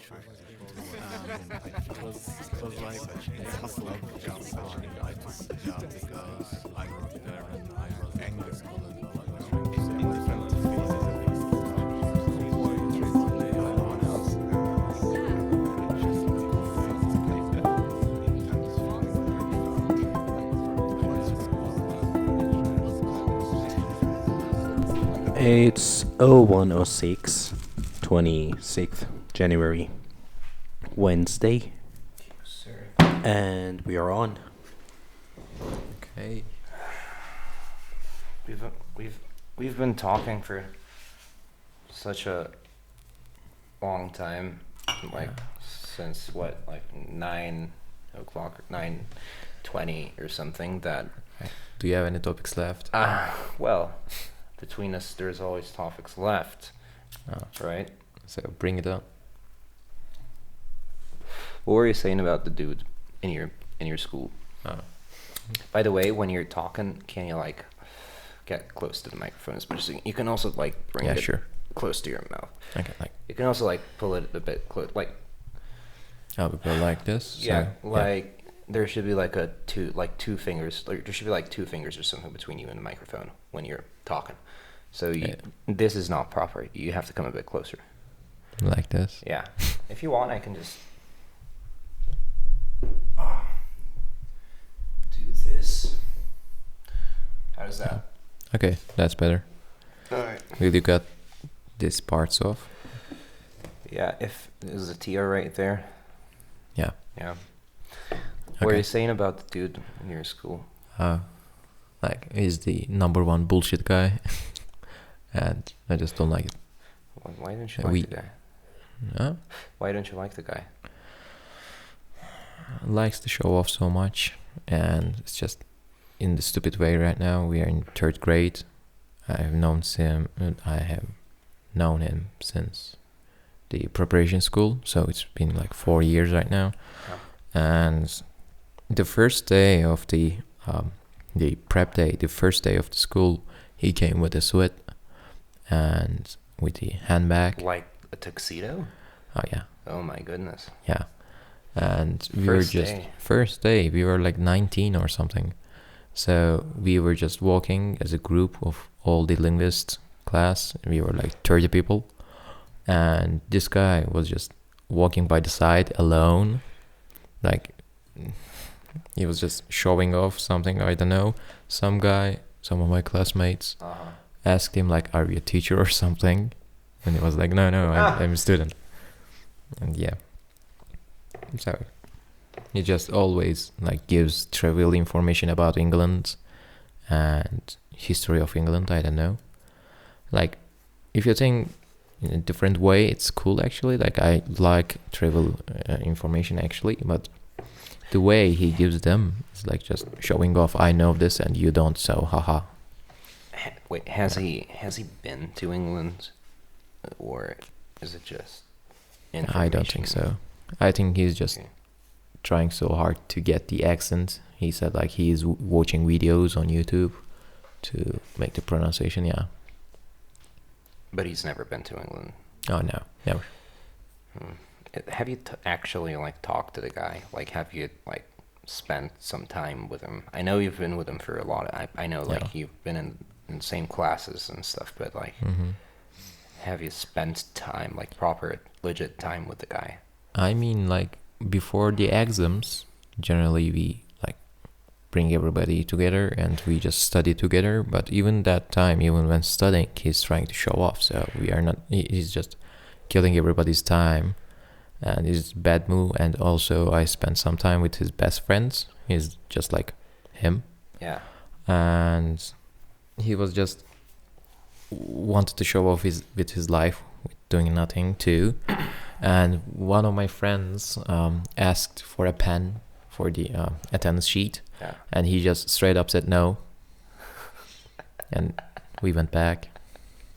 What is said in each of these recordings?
It was like a hustle job. I took the job because I worked there and I was angry school as well. I was trying to say in different phases of his no one else. It's 0106, 26th January, Wednesday, Sir. and we are on. Okay. We've we've been talking for such a long time, like since what, like 9 o'clock, 9:20 or something. That Do you have any topics left? well, between us, there's always topics left, right? So bring it on. What were you saying about the dude in your school? Oh. By the way, when you're talking, can you like get close to the microphone as much as you can? Also like bring it Sure. close to your mouth. Okay, like You can also like pull it a bit close, like how we go like this. yeah, so, like there should be like two fingers, like there should be like 2 fingers or something between you and the microphone when you're talking. So this is not proper. You have to come a bit closer. like this. Yeah. If you want, I can just do this. How does that? Okay, that's better. All right. Will you cut these parts off? Yeah. If there's a TR right there. Yeah. Yeah. What were Okay. you saying about the dude in your school? Like he's the number one bullshit guy, and I just don't like it. Why don't you Yeah, like the guy? No, Why don't you like the guy? likes to show off so much, and it's just in the stupid way. Right now, we are in 3rd grade. I have known him since the preparation school, so it's been like 4 years right now. And the first day of the prep day, the first day of the school, he came with a sweat and with the handbag. Like a tuxedo? Oh yeah, Oh my goodness. yeah. And we First were just day. first day. We were like 19 or something. So we were just walking as a group of all the linguist class. We were like 30 people, and this guy was just walking by the side alone, like he was just showing off something. I don't know. Some of my classmates asked him like, "Are you a teacher or something?" And he was like, "No, I'm a student." And yeah, so he just always like gives trivial information about England and history of England. I don't know. Like, if you think in a different way, it's cool actually. Like, I like trivial information actually, but the way he gives them is like just showing off. I know this and you don't, so haha. Wait, has he been to England, or is it just information? I don't think so. I think he's just Okay. trying so hard to get the accent. He said like he is watching videos on YouTube to make the pronunciation. Yeah. But he's never been to England. Oh no, never. Have you actually like talked to the guy? Like, have you like spent some time with him? I know you've been with him for a lot. I know like Yeah. you've been in the same classes and stuff. But like, have you spent time, like proper legit time with the guy? I mean, like before the exams, generally we like bring everybody together and we just study together. But even that time, even when studying, he's trying to show off. So we are not. He's just killing everybody's time, and it's bad move. And also, I spent some time with his best friends. He's just like him, Yeah. and he was just wanted to show off with his life, doing nothing too. And one of my friends asked for a pen for the attendance sheet, Yeah. and he just straight up said no. And we went back.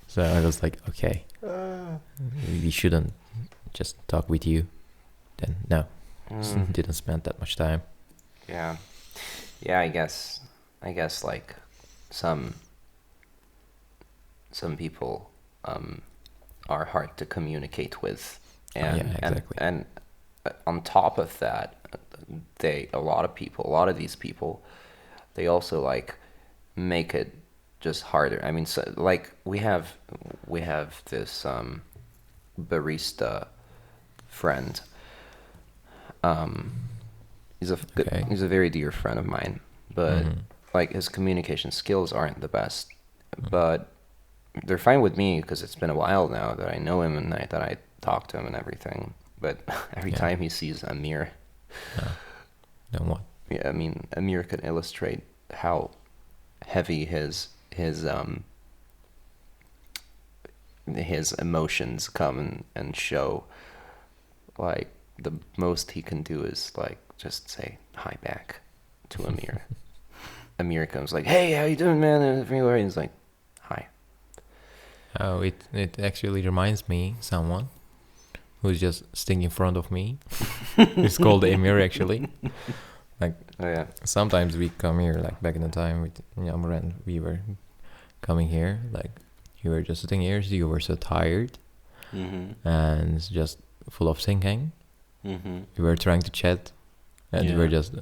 So I was like, okay, we shouldn't just talk with you. Then no, didn't spend that much time. Yeah. Yeah, I guess like some people are hard to communicate with And, Yeah, exactly. And on top of that, a lot of these people, they also like make it just harder. I mean, so, like we have this barista friend. He's Okay. he's a very dear friend of mine, but Mhm. like his communication skills aren't the best. But they're fine with me because it's been a while now that I know him and that I talk to him and everything. But every Yeah. time he sees Amir, Then what? yeah, I mean, Amir could illustrate how heavy his emotions come and show. Like the most he can do is like just say hi back to Amir. Amir comes like, "Hey, how you doing, man?" And everywhere he's like, "Hi." Oh, it actually reminds me someone who's just sitting in front of me. It's called Emir actually. Like Oh yeah. sometimes we come here, like back in the time with Yamran, we were coming here, like you were just sitting here, so you were so tired Mm-hmm. and just full of thinking. Mm-hmm. You were trying to chat and you were Yeah. just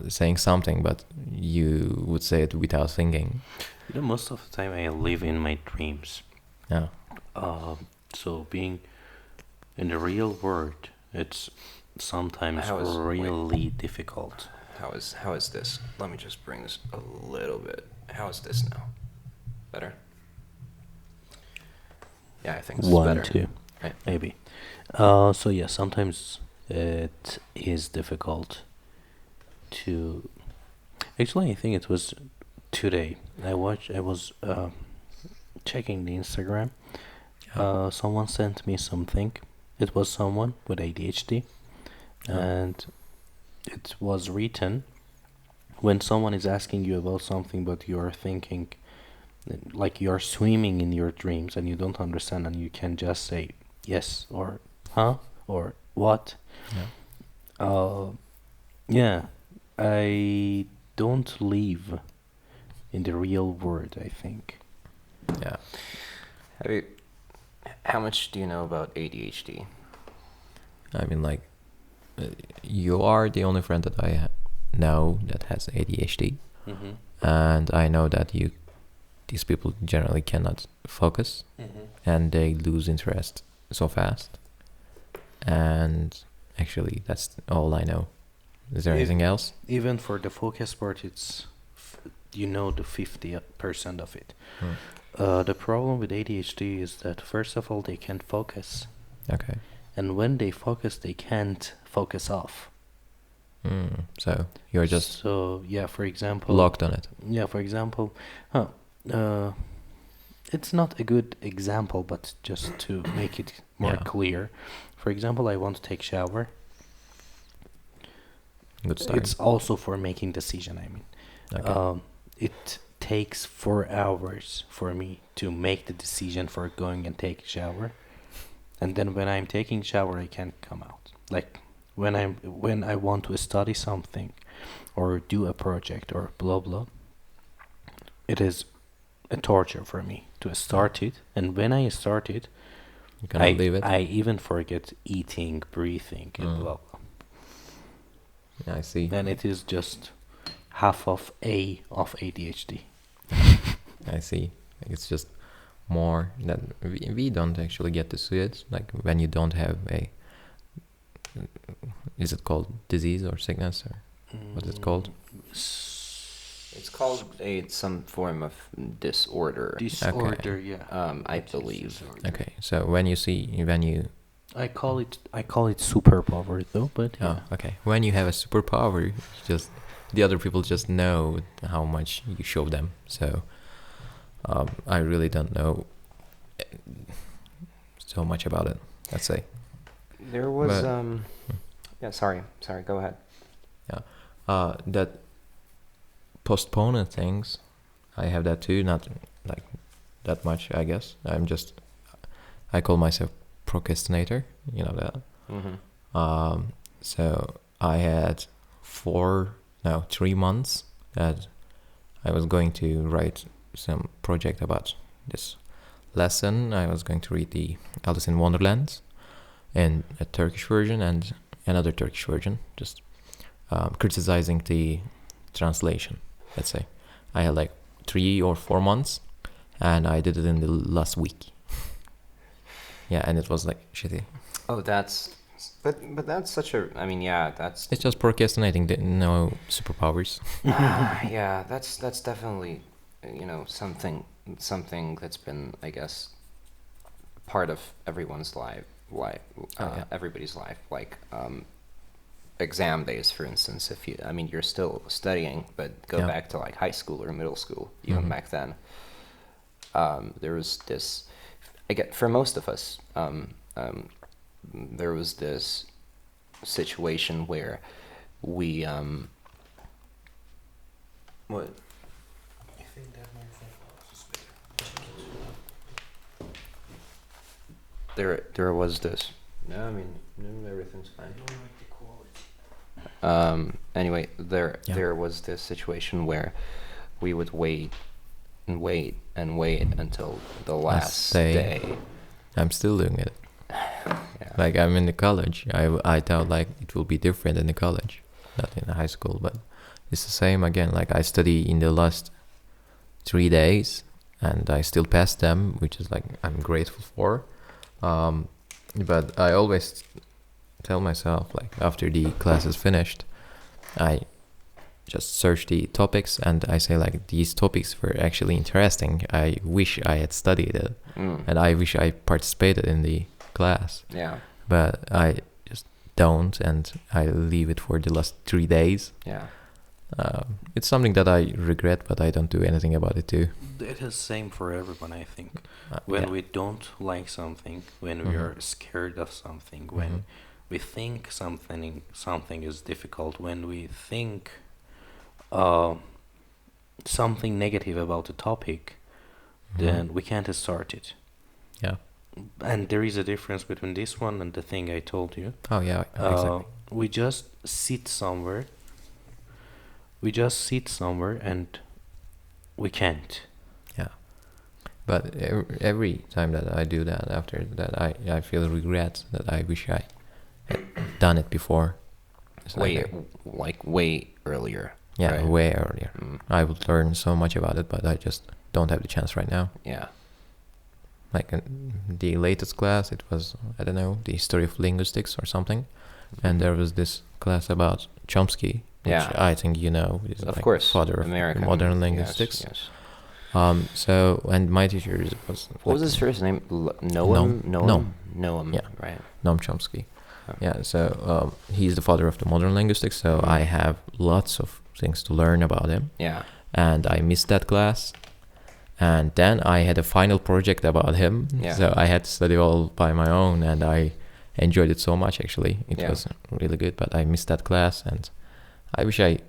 saying something, but you would say it without thinking. You know, most of the time I live in my dreams. Yeah. So being in the real world, it's sometimes really difficult. How is this? Let me just bring this a little bit. How is this now? Better? Yeah, I think this is One, better. two, Right. maybe. So yeah, sometimes it is difficult to. Actually, I think it was today. I was checking the Instagram. Someone sent me something. It was someone with ADHD, and it was written when someone is asking you about something, but you're thinking, like you're swimming in your dreams and you don't understand, and you can just say yes or huh or what. Yeah. Yeah, I don't live in the real world, I think. Yeah. How much do you know about ADHD? I mean, like, you are the only friend that I know that has ADHD, Mm-hmm. and I know that these people generally cannot focus, Mm-hmm. and they lose interest so fast. And actually, that's all I know. Is there anything else? Even for the focus part, it's the 50% of it. The problem with ADHD is that first of all they can't focus, Okay. and when they focus, they can't focus off. So you're just so yeah. For example, locked on it. Yeah, for example, it's not a good example, but just to make it more Yeah. clear. For example, I want to take shower. Good start. It's also for making decision. I mean, Okay. it takes 4 hours for me to make the decision for going and take a shower, and then when I'm taking shower, I can't come out. Like when I want to study something, or do a project or blah blah. It is a torture for me to start it, and when I start it, You cannot leave it. I even forget eating, breathing, and blah blah. I see. And it is just half of ADHD. I see. It's just more that we don't actually get to see it. Like when you don't have a, is it called disease or sickness or what is it called? It's called some form of disorder. Disorder, yeah. I believe. Okay, so when you I call it superpower though, but yeah. oh, okay, when you have a superpower, just the other people just know how much you show them. So I really don't know so much about it. Let's say. There was But- yeah, sorry, go ahead. That postponing things, I have that too. Not like that much, I guess. I call myself procrastinator. You know that. Mm-hmm. So I had 3 months that I was going to write some project about this lesson. I was going to read the Alice in Wonderland, and a Turkish version and another Turkish version, just criticizing the translation. Let's say I had like 3 or 4 months, and I did it in the last week. Yeah, and it was like shitty. Oh, but that's such a. I mean, yeah, that's. It's just procrastinating. No superpowers. Yeah, that's definitely, something that's been, I guess, part of everyone's life, everybody's life. Like exam days, for instance. If you, I mean, you're still studying, but go back to like high school or middle school, even back then. There was this. I get for most of us. There was this situation where we what? I think that microphone is better. There was this. No, I mean everything's fine. I don't like the quality. Anyway, there was this situation where we would wait and wait and wait until the last day. I'm still doing it. Yeah. Like I'm in the college. I thought like it will be different in the college, not in the high school, but it's the same again. Like I study in the last 3 days and I still pass them, which is like I'm grateful for. But I always tell myself like after the class is finished, I just search the topics and I say like these topics were actually interesting. I wish I had studied it, and I wish I participated in the class. Yeah. But I just don't, and I leave it for the last 3 days. Yeah. It's something that I regret, but I don't do anything about it too. It is same for everyone, I think. When we don't like something, when we are scared of something, when we think something is difficult, when we think something negative about the topic, then we can't start it. Yeah. And there is a difference between this one and the thing I told you. Oh yeah, exactly. We just sit somewhere. And we can't. Yeah. But every time that I do that, after that, I feel regret that I wish I had done it before. It's way earlier. Yeah, right? way earlier. I would learn so much about it, but I just don't have the chance right now. Yeah. Like in the latest class, it was, I don't know, the history of linguistics or something. And there was this class about Chomsky, which I think you know is of like course, father of American modern linguistics. Yes. So, and my teacher was... What was his first name? Noam. Yeah. Right. Noam Chomsky. Oh. Yeah, so he's the father of the modern linguistics, so I have lots of things to learn about him. Yeah. And I missed that class. And then I had a final project about him. Yeah. So I had to study all by my own, and I enjoyed it so much, actually. It was really good, but I missed that class, and I wish I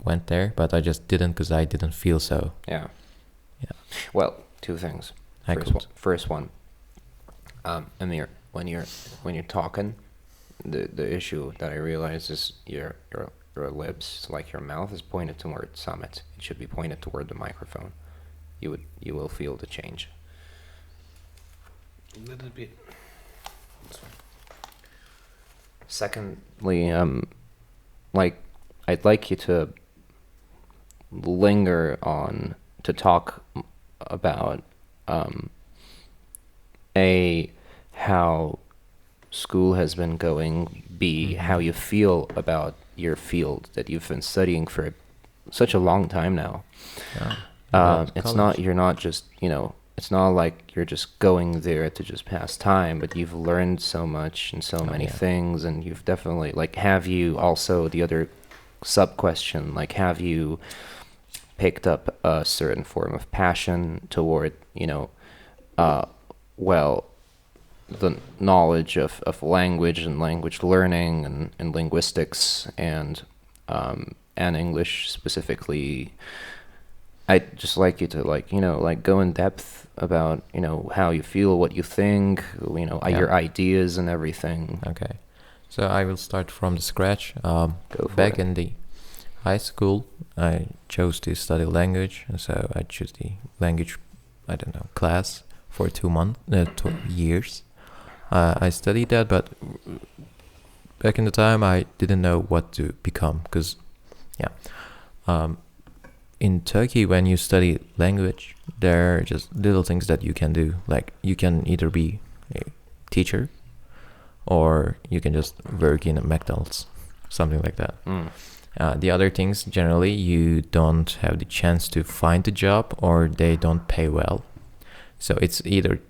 went there, but I just didn't because I didn't feel so. Yeah. Yeah. Well, two things. First one. Amir, when you're talking, the issue that I realize is your lips, like your mouth, is pointed toward Summit. It should be pointed toward the microphone. You will feel the change. A little bit. Secondly, like I'd like you to linger on to talk about A, how school has been going, B, how you feel about your field that you've been studying for such a long time now. It's not, you're not just, it's not like you're just going there to just pass time, but you've learned so much and so many things, and you've definitely, like, have you also, the other sub-question, like, have you picked up a certain form of passion toward, the knowledge of language and language learning and linguistics and English specifically? I'd just like you to go in depth about, how you feel, what you think, your ideas and everything. Okay. So I will start from the scratch. Go for Back it. in the high school, I chose to study language, and so I chose the language, class for 2 years. I studied that, but back in the time I didn't know what to become because, yeah, in Turkey when you study language, there are just little things that you can do. Like you can either be a teacher, or you can just work in a McDonald's, something like that. The other things, generally, you don't have the chance to find a job or they don't pay well. So it's either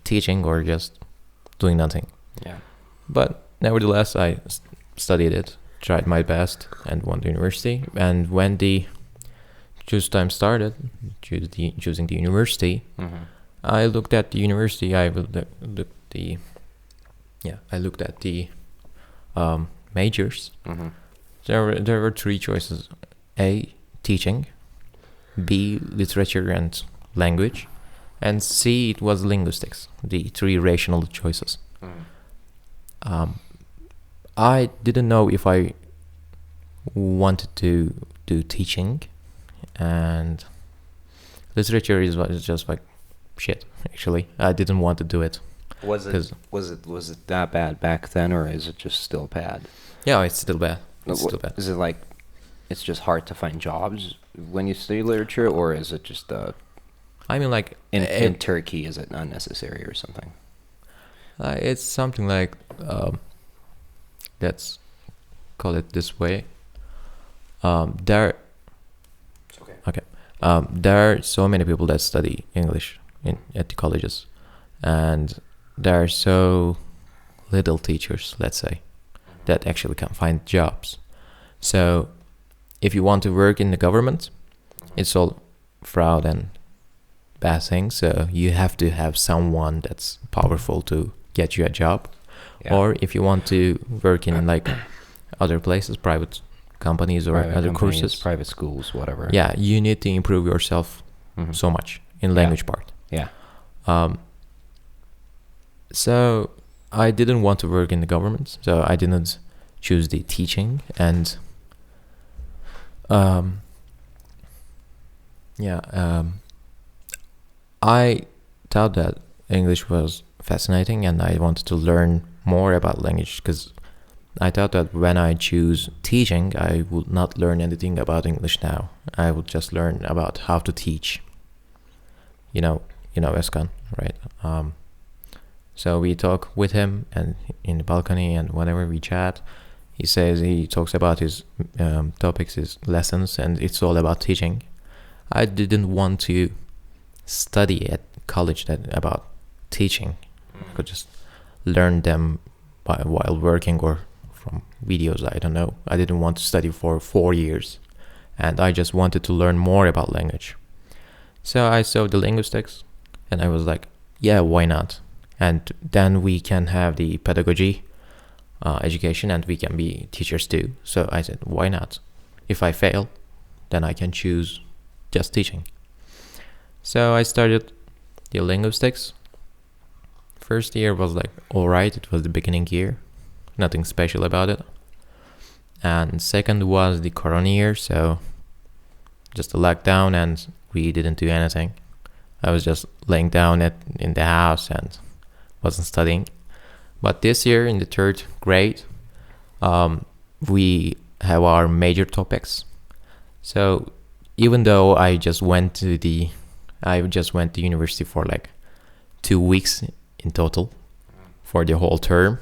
teaching or just doing nothing. Yeah. But nevertheless, I studied it, tried my best, and went to university. And when the choose time started, choosing the university, I looked at the university. I looked at the majors. There were three choices: A, teaching; B, literature and language; and C, it was linguistics. The three rational choices. I didn't know if I wanted to do teaching, and literature was just like shit. Actually, I didn't want to do it. Was it that bad back then, or is it just still bad? Yeah, it's still bad. It's still bad. Is it like it's just hard to find jobs when you study literature, or is it just I mean, like in Turkey, is it unnecessary or something? It's something like let's call it this way. There are so many people that study English at the colleges, and there are so little teachers, let's say, that actually can find jobs. So if you want to work in the government, it's all fraud and bad things. So you have to have someone that's powerful to get you a job. Yeah. Or if you want to work in like other places, private companies or Private other companies, courses, private schools, whatever. yeah, you need to improve yourself so much in language part. Yeah. So I didn't want to work in the government, so I didn't choose the teaching, and I thought that English was fascinating and I wanted to learn more about language, because I thought that when I choose teaching, I would not learn anything about English now. I would just learn about how to teach. You know Eskan, right? So we talk with him and in the balcony, and whenever we chat, he talks about his topics, his lessons, and it's all about teaching. I didn't want to study at college about teaching. I could just learn them while working or from videos, I don't know. I didn't want to study for 4 years, and I just wanted to learn more about language. So I saw the linguistics, and I was like, yeah, why not? And then we can have the pedagogy education, and we can be teachers too. So I said, why not? If I fail, then I can choose just teaching. So I started the linguistics. First year was like alright, it was the beginning year, nothing special about it. And second was the corona year, so just a lockdown, and we didn't do anything. I was just laying down in the house and wasn't studying. But this year in the third grade, we have our major topics. So even though I just went to university for like 2 weeks in total for the whole term,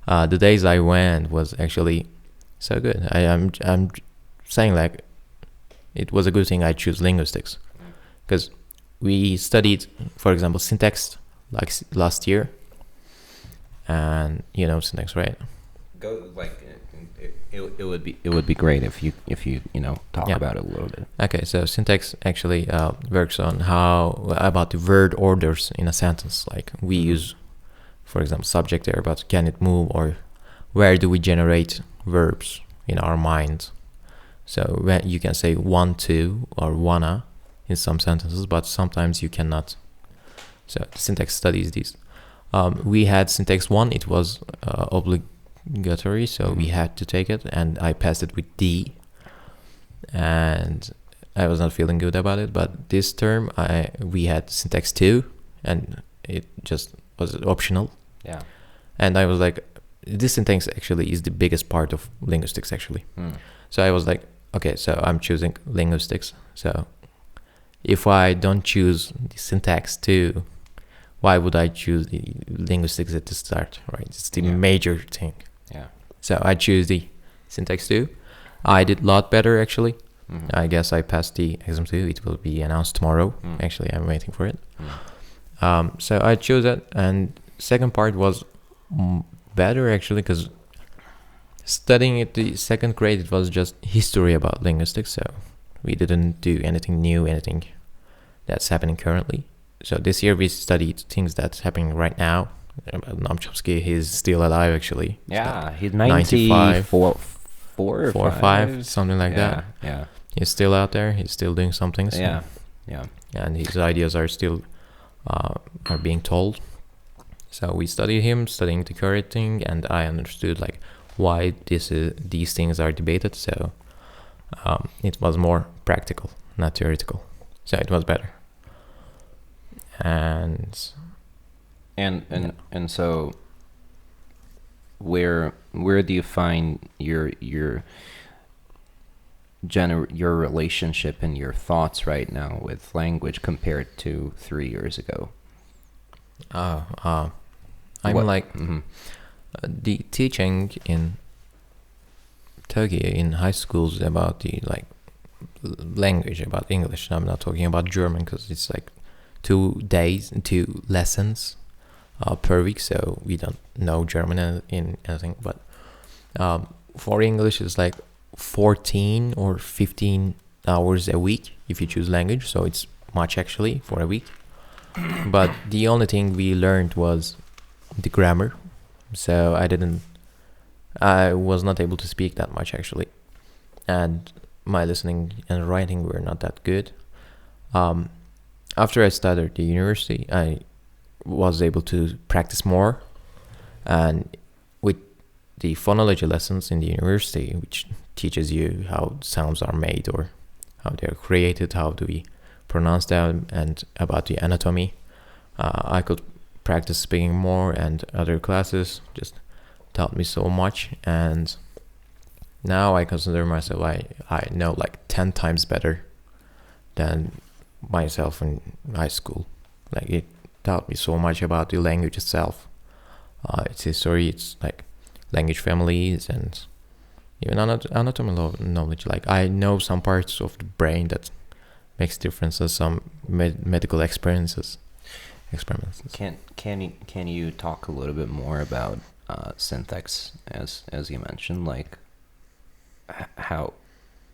the days I went was actually so good. I'm saying like it was a good thing I chose linguistics, because we studied, for example, syntax like last year, and syntax, right? It would be great if you talk about it a little bit. Okay, so syntax actually works on about the word orders in a sentence. Like we use, for example, subject there, but can it move, or where do we generate verbs in our mind? So when you can say want to or wanna in some sentences, but sometimes you cannot. So syntax studies these. We had syntax 1, it was obligatory, so we had to take it, and I passed it with D, and I was not feeling good about it. But this term we had syntax 2, and it just was optional. Yeah. And I was like, this syntax actually is the biggest part of linguistics actually. So I was like, okay, so I'm choosing linguistics. So if I don't choose the syntax too, why would I choose the linguistics at the start, right? It's the major thing. Yeah. So I choose the syntax too. I did a lot better actually. I guess I passed the exam too. It will be announced tomorrow. Actually, I'm waiting for it. So I chose that, and second part was better actually, because studying at the second grade, it was just history about linguistics. So we didn't do anything new, anything that's happening currently. So this year we studied things that's happening right now. Noam Chomsky, he's still alive actually. Yeah, he's 95, 94, 4 or 5, something like that. Yeah. He's still out there. He's still doing some things. Yeah. And his ideas are still are being told. So we studied him, studying the current thing, and I understood like why these things are debated. So it was more practical, not theoretical. So it was better. And so where do you find your relationship and your thoughts right now with language compared to 3 years ago? The teaching in Turkey in high schools about the like language, about English. I'm not talking about German because it's like 2 days, 2 lessons per week, so we don't know German in anything. But for English, it's like 14 or 15 hours a week if you choose language, so it's much actually for a week. But the only thing we learned was the grammar, so I was not able to speak that much actually, and my listening and writing were not that good. After I started the university, I was able to practice more, and with the phonology lessons in the university, which teaches you how sounds are made or how they are created, how do we pronounce them, and about the anatomy, I could practice speaking more, and other classes just taught me so much. And now I consider myself I know like 10 times better than myself in high school. Like it taught me so much about the language itself, its history, it's like language families, and even anatomy knowledge. Like I know some parts of the brain that makes differences, some medical experiments. Can you talk a little bit more about syntax, as you mentioned, like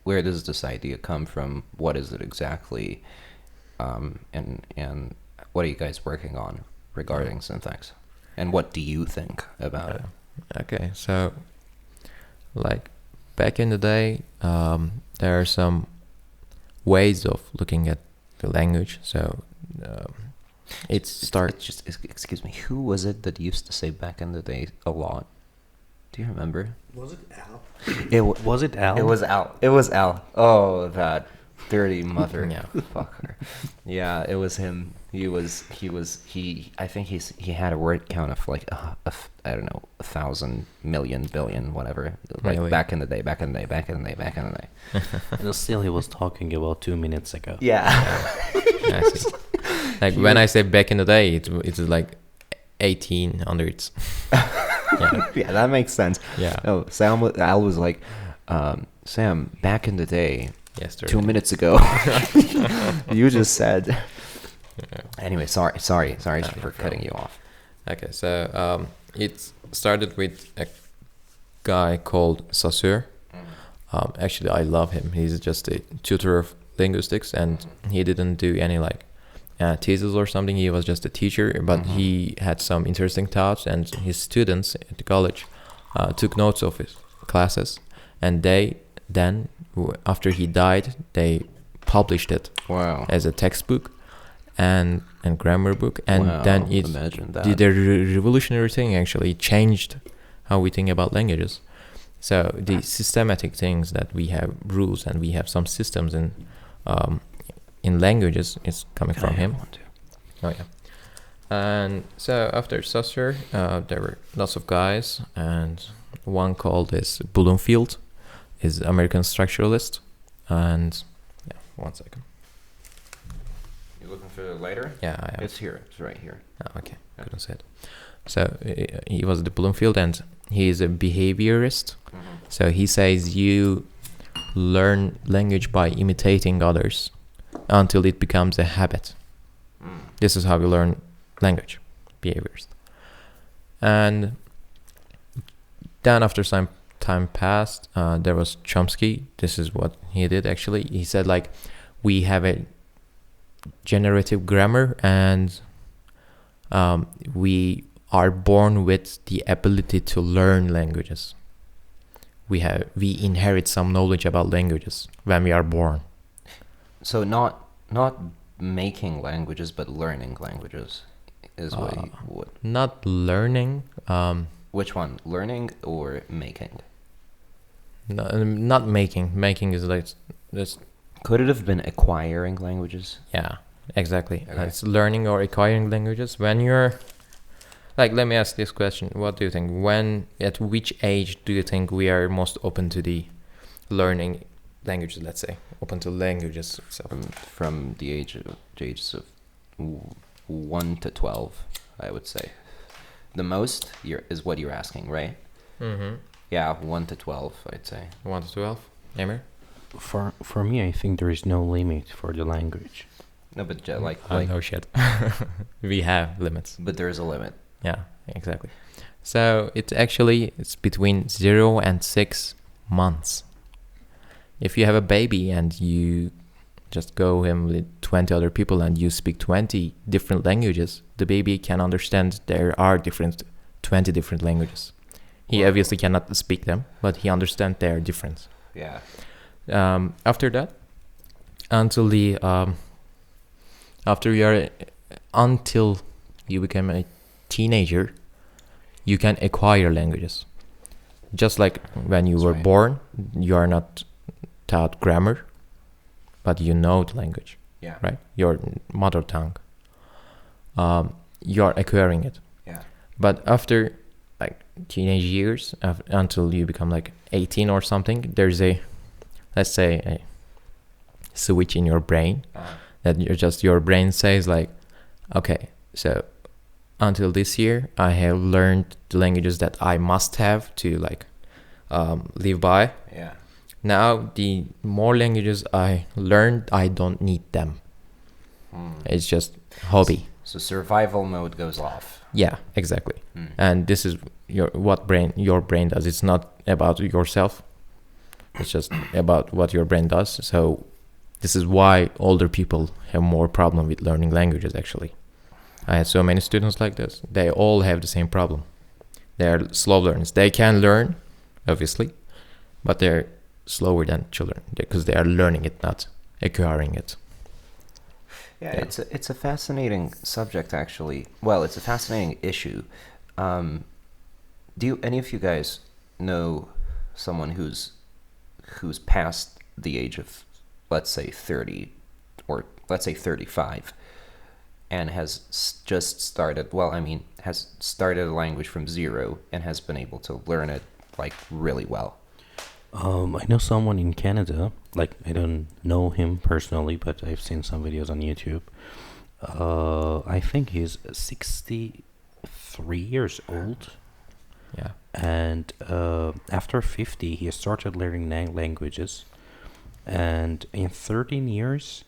where does this idea come from? What is it exactly? And what are you guys working on regarding syntax? And what do you think about it? Okay, so like back in the day, there are some ways of looking at the language. So excuse me, who was it that used to say back in the day a lot? Do you remember? Was it Al? Was it Al? It was Al. Oh, that dirty mother. Yeah. Fucker. Yeah, it was him. I think he had a word count of like I don't know, 1,000 million billion whatever, like Really? back in the day. And still he was talking about 2 minutes ago. Yeah. I see. Like when I say back in the day, it's like 1800s. Yeah, that makes sense. Yeah. Oh, Al was like, Sam, back in the day, Yesterday. 2 minutes ago, you just said. Yeah. Anyway, sorry for cutting you off. Okay, so it started with a guy called Saussure. Actually, I love him. He's just a tutor of linguistics, and he didn't do any like thesis or something. He was just a teacher, but he had some interesting thoughts, and his students at the college took notes of his classes, and then after he died, they published it as a textbook and grammar book, and then it did a revolutionary thing. Actually, it changed how we think about languages. So the systematic things that we have rules and we have some systems in languages is coming from him. Oh And so after Saussure, there were lots of guys, and one called is Bloomfield, is American structuralist. And yeah, 1 second. You looking for it later? Yeah, I am. It's here. It's right here. Oh, okay, Yeah. couldn't say it. So he was the Bloomfield, and he is a behaviorist. So he says you learn language by imitating others until it becomes a habit. This is how you learn language, behaviors. And then after some time passed, there was Chomsky. This is what he did actually. He said like, we have a generative grammar, and we are born with the ability to learn languages. We inherit some knowledge about languages when we are born. So not making languages, but learning languages is what. Not learning. Which one? Learning or making? Not making. Making is like this. Could it have been acquiring languages? Yeah, exactly. Okay. It's learning or acquiring languages. When you're like, let me ask this question: what do you think? At which age do you think we are most open to the learning languages? Let's say open to languages itself. From the ages of 1 to 12, I would say. The most is what you're asking, right? Mm-hmm. Yeah, 1 to 12, I'd say. 1 to 12. Emir? For me, I think there is no limit for the language. No, but like no shit. We have limits. but there is a limit. Yeah, exactly. So it's between 0 and 6 months. If you have a baby and you just go him with 20 other people and you speak 20 different languages, the baby can understand there are 20 different languages. He obviously cannot speak them, but he understands they are different. Yeah. After that, until you become a teenager, you can acquire languages. Just like when you were born, you are not taught grammar, but you know the language. Yeah. Right? Your mother tongue. You're acquiring it. Yeah. But after like teenage years, until you become like 18 or something, there's let's say a switch in your brain that your brain says like, okay, so until this year I have learned the languages that I must have to like live by. Yeah. Now the more languages I learned, I don't need them. It's just hobby. So survival mode goes off. Yeah, exactly. And this is your brain does. It's not about yourself. It's just about what your brain does. So this is why older people have more problem with learning languages actually. I had so many students like this. They all have the same problem. They're slow learners. They can learn, obviously, but they're slower than children because they are learning it, not acquiring it. Yeah, it's a fascinating subject actually. Well, it's a fascinating issue. Do any of you guys know someone who's past the age of, let's say 30 or let's say 35 and has just started, has started a language from zero and has been able to learn it like really well? I know someone in Canada, like I don't know him personally, but I've seen some videos on YouTube. I think he's 63 years old. Yeah. And after 50, he started learning languages. And in 13 years,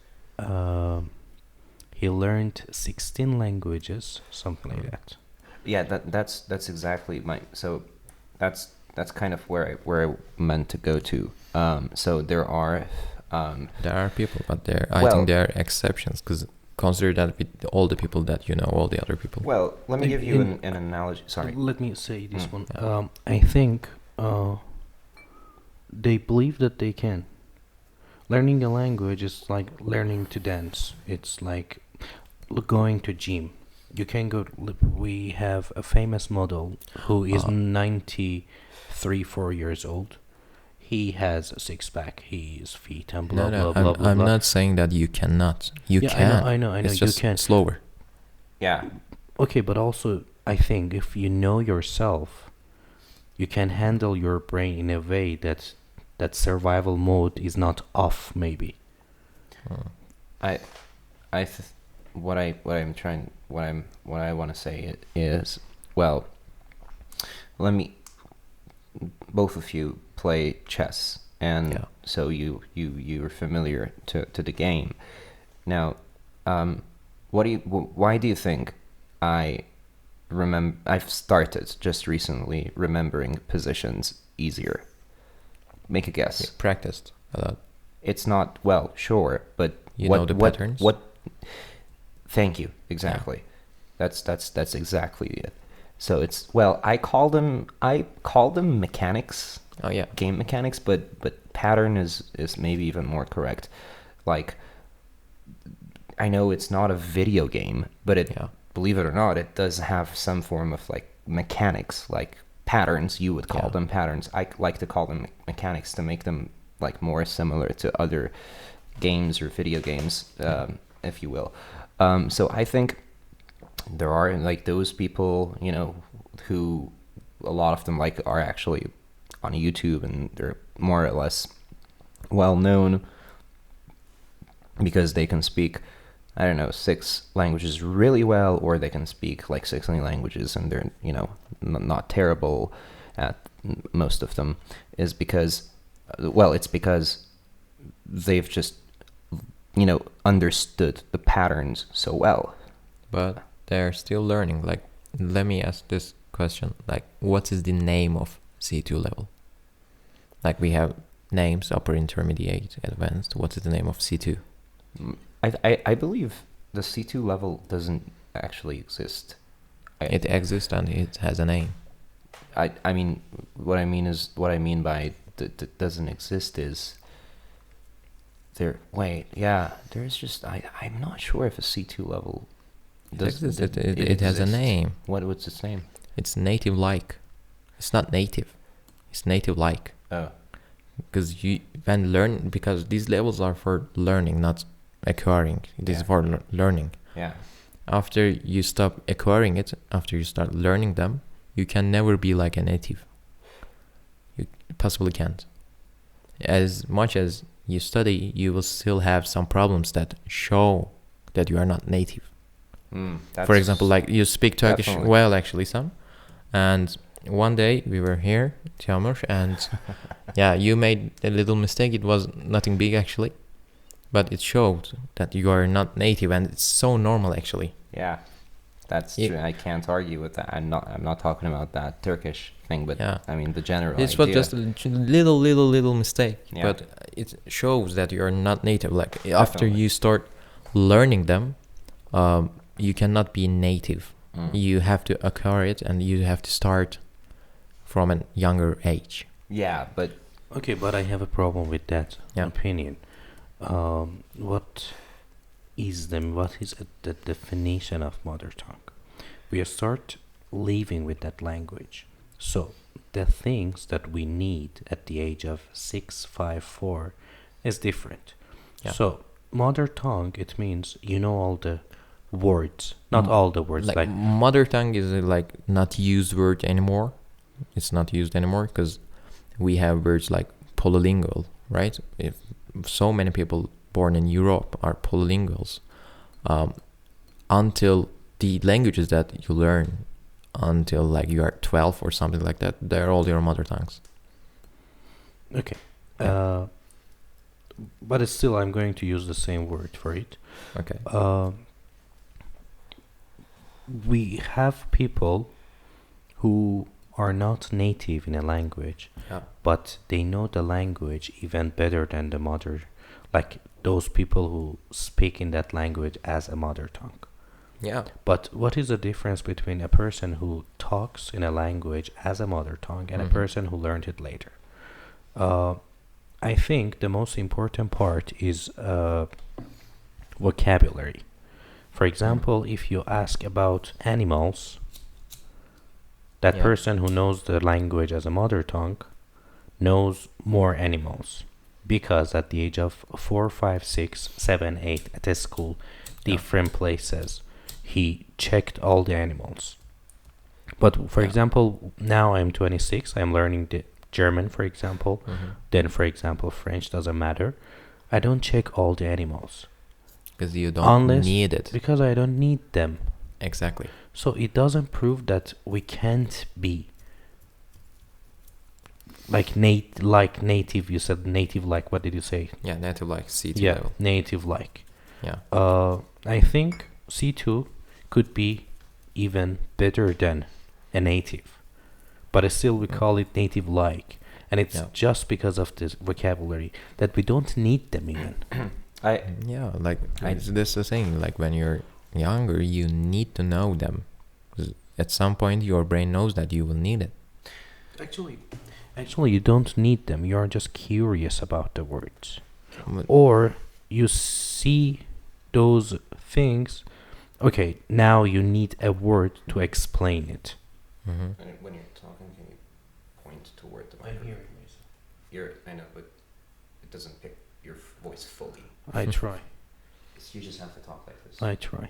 he learned 16 languages, something like that. Yeah, that's exactly so that's kind of where I meant to go to. So there are people, but I think there are exceptions because consider that with all the people that you know, all the other people. Well, let me give you an analogy. Sorry. Let me say this one. I think they believe that they can. Learning a language is like learning to dance. It's like going to gym. You can go. We have a famous model who is 4 years old. He has a six-pack. He is fit and blah blah blah blah. I'm not saying that you cannot. You can. I know. It's You just can. slower. Yeah. Okay, but also I think if you know yourself, you can handle your brain in a way that survival mode is not off. Maybe. Hmm. I, what I want to say is, well, let me. Both of you play chess, and Yeah. so you're familiar to the game. Now, why do you think I've started just recently remembering positions easier? Make a guess. You practiced a lot. It's not, well, sure, but You know the patterns? What? Thank you. Exactly. That's exactly it. So it's, well, I call them mechanics, Oh yeah. game mechanics, but pattern is maybe even more correct. Like, I know it's not a video game, but Yeah. believe it or not, it does have some form of like mechanics, like patterns. You would call Yeah. them patterns. I like to call them mechanics to make them like more similar to other games or video games, if you will. So I think there are like those people, who a lot of them like are actually on YouTube, and they're more or less well known because they can speak, I don't know, 6 languages really well, or they can speak like 60 languages and they're, not terrible at most of them, is because, well, it's because they've just, understood the patterns so well. But they're still learning. Like, let me ask this question. Like, what is the name of C2 level? Like, we have names, upper, intermediate, advanced. What is the name of C2? I believe the C2 level doesn't actually exist. It exists and it has a name. I mean, what I mean by that doesn't exist is there's just, I'm not sure if a C2 level It exists. It has a exists. name. What's its name? It's native-like. It's not native. It's native-like. Oh. Because because these levels are for learning, not acquiring. It is Yeah. for learning. Yeah. After you stop acquiring it, after you start learning them, you can never be like a native. You possibly can't. As much as you study, you will still have some problems that show that you are not native. For example, like you speak Turkish Definitely. well, actually, Sam. And one day we were here, Tiamur, and yeah, you made a little mistake. It was nothing big, actually. But it showed that you are not native, and it's so normal, actually. Yeah, that's true. I can't argue with that. I'm not talking about that Turkish thing, but Yeah. I mean the general This idea. was just a little mistake, Yeah. but it shows that you're not native. Like after Definitely. you start learning them, you cannot be native. You have to acquire it, and you have to start from a younger age. Yeah, but Okay, but I have a problem with that Yeah. opinion. What is the definition of mother tongue? We start living with that language. So the things that we need at the age of 6, 5, 4 is different. Yeah. So mother tongue, it means you know all the words, not all the words. Like Like mother tongue is like not used word anymore. It's not used anymore because we have words like polylingual, right? If so many people born in Europe are polylinguals, until the languages that you learn until like you are 12 or something like that, they're all your mother tongues. okay, but it's still I'm going to use the same word for it. Okay. We have people who are not native in a language, Yeah. but they know the language even better than the mother, like those people who speak in that language as a mother tongue. Yeah. But what is the difference between a person who talks in a language as a mother tongue and a Mhm. person who learned it later? I think the most important part is vocabulary. For example, if you ask about animals, that Yeah. person who knows the language as a mother tongue knows more animals, because at the age of 4, 5, 6, 7, 8 at a school, Yeah. different places, he checked all the animals. But for Yeah. example, now I'm 26. I'm learning the German, for example. Then, for example, French doesn't matter. I don't check all the animals Because you don't unless need it. because I don't need them. Exactly. So it doesn't prove that we can't be like native. You said native. Like what did you say? Yeah, native like C2 Yeah, level. native like. Yeah. I think C2 could be even better than a native, but still we Mm. call it native like, and it's Yeah. just because of this vocabulary that we don't need them even. I Yeah, like I- this is the thing. Like when you're younger, you need to know them. 'Cause at some point, your brain knows that you will need it. Actually, you don't need them. You are just curious about the words, But- or you see those things. Okay, now you need a word to explain it. Mhm. when you're talking, can you point toward the I know, but it doesn't pick your voice fully. I try. You just have to talk like this. I try.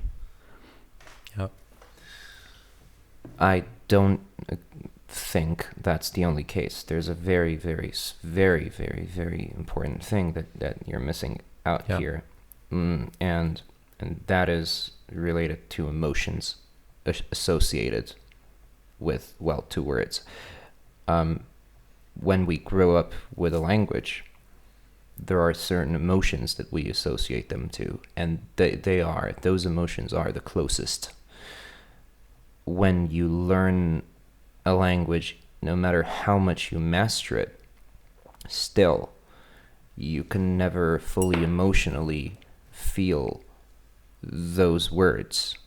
Yep. I don't think that's the only case. There's a very, very, very, very, very important thing that you're missing out Yeah. here, and that is related to emotions associated with, well, two words. When we grow up with a language, there are certain emotions that we associate them to, and those emotions are the closest. When you learn a language, no matter how much you master it, still, you can never fully emotionally feel those words.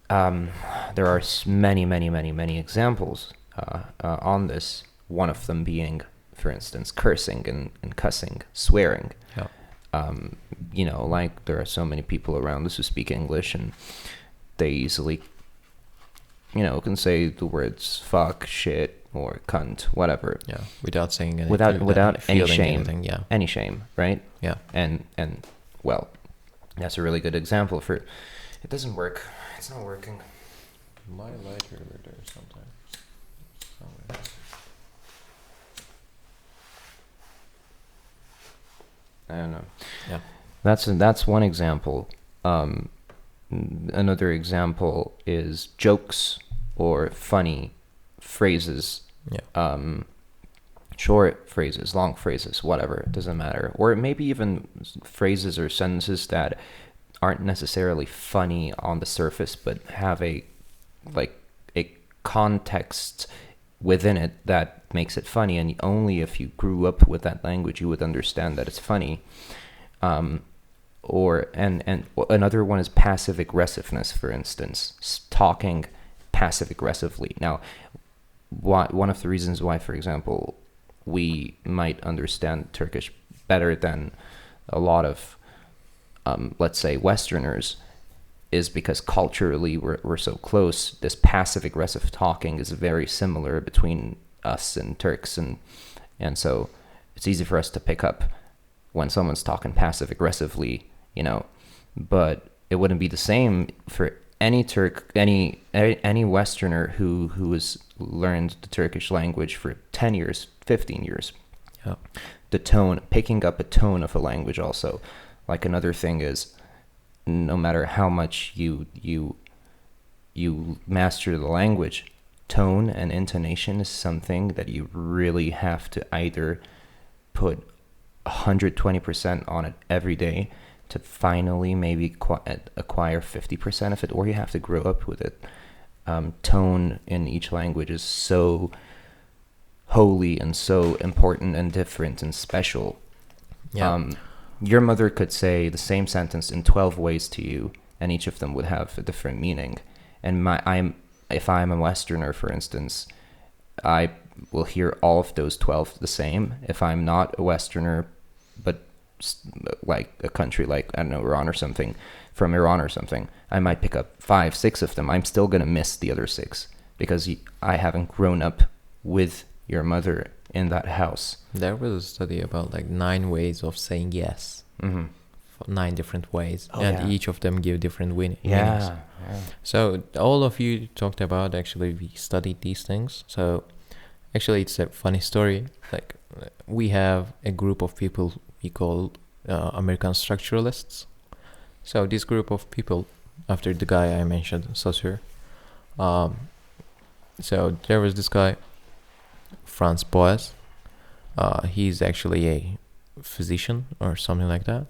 There are many, many, many, many examples on this. One of them being, for instance, cursing and cussing, swearing. Yeah. Like there are so many people around us who speak English, and they easily, can say the words fuck, shit, or cunt, whatever. Yeah. Without saying anything. Without any feeling shame. anything, yeah. Any shame, right? Yeah. And well, that's a really good example for. It doesn't work. It's not working. My lighter over there sometimes. I don't know. Yeah. That's one example. Another example is jokes or funny phrases. Yeah. Short phrases, long phrases, whatever, it doesn't matter. Or maybe even phrases or sentences that aren't necessarily funny on the surface, but have a context within it that makes it funny, and only if you grew up with that language you would understand that it's funny. Or another one is passive aggressiveness, for instance, talking passive aggressively. Now, one of the reasons why, for example, we might understand Turkish better than a lot of, let's say, Westerners, is because culturally we're so close. This passive aggressive talking is very similar between us and Turks, and so it's easy for us to pick up when someone's talking passive aggressively, but it wouldn't be the same for any Turk, any Westerner who has learned the Turkish language for 10 years, 15 years. Yeah. The tone, picking up a tone of a language also. Like another thing is, no matter how much you master the language, tone and intonation is something that you really have to either put 120% on it every day to finally maybe acquire 50% of it, or you have to grow up with it. Tone in each language is so holy and so important and different and special. Yeah. Your mother could say the same sentence in 12 ways to you, and each of them would have a different meaning. And if I'm a Westerner, for instance, I will hear all of those 12 the same. If I'm not a Westerner, but like a country like, I don't know, Iran or something, from Iran or something, I might pick up 5, 6 of them. I'm still going to miss the other 6 because I haven't grown up with your mother in that house. There was a study about like 9 ways of saying yes. Mm-hmm. 9 different ways, Oh, and yeah. each of them give different meanings. Yeah. So all of you talked about, actually we studied these things. So actually it's a funny story. Like we have a group of people we call American structuralists. So this group of people, after the guy I mentioned, Saussure, so there was this guy, Franz Boas. He's actually a physician or something like that.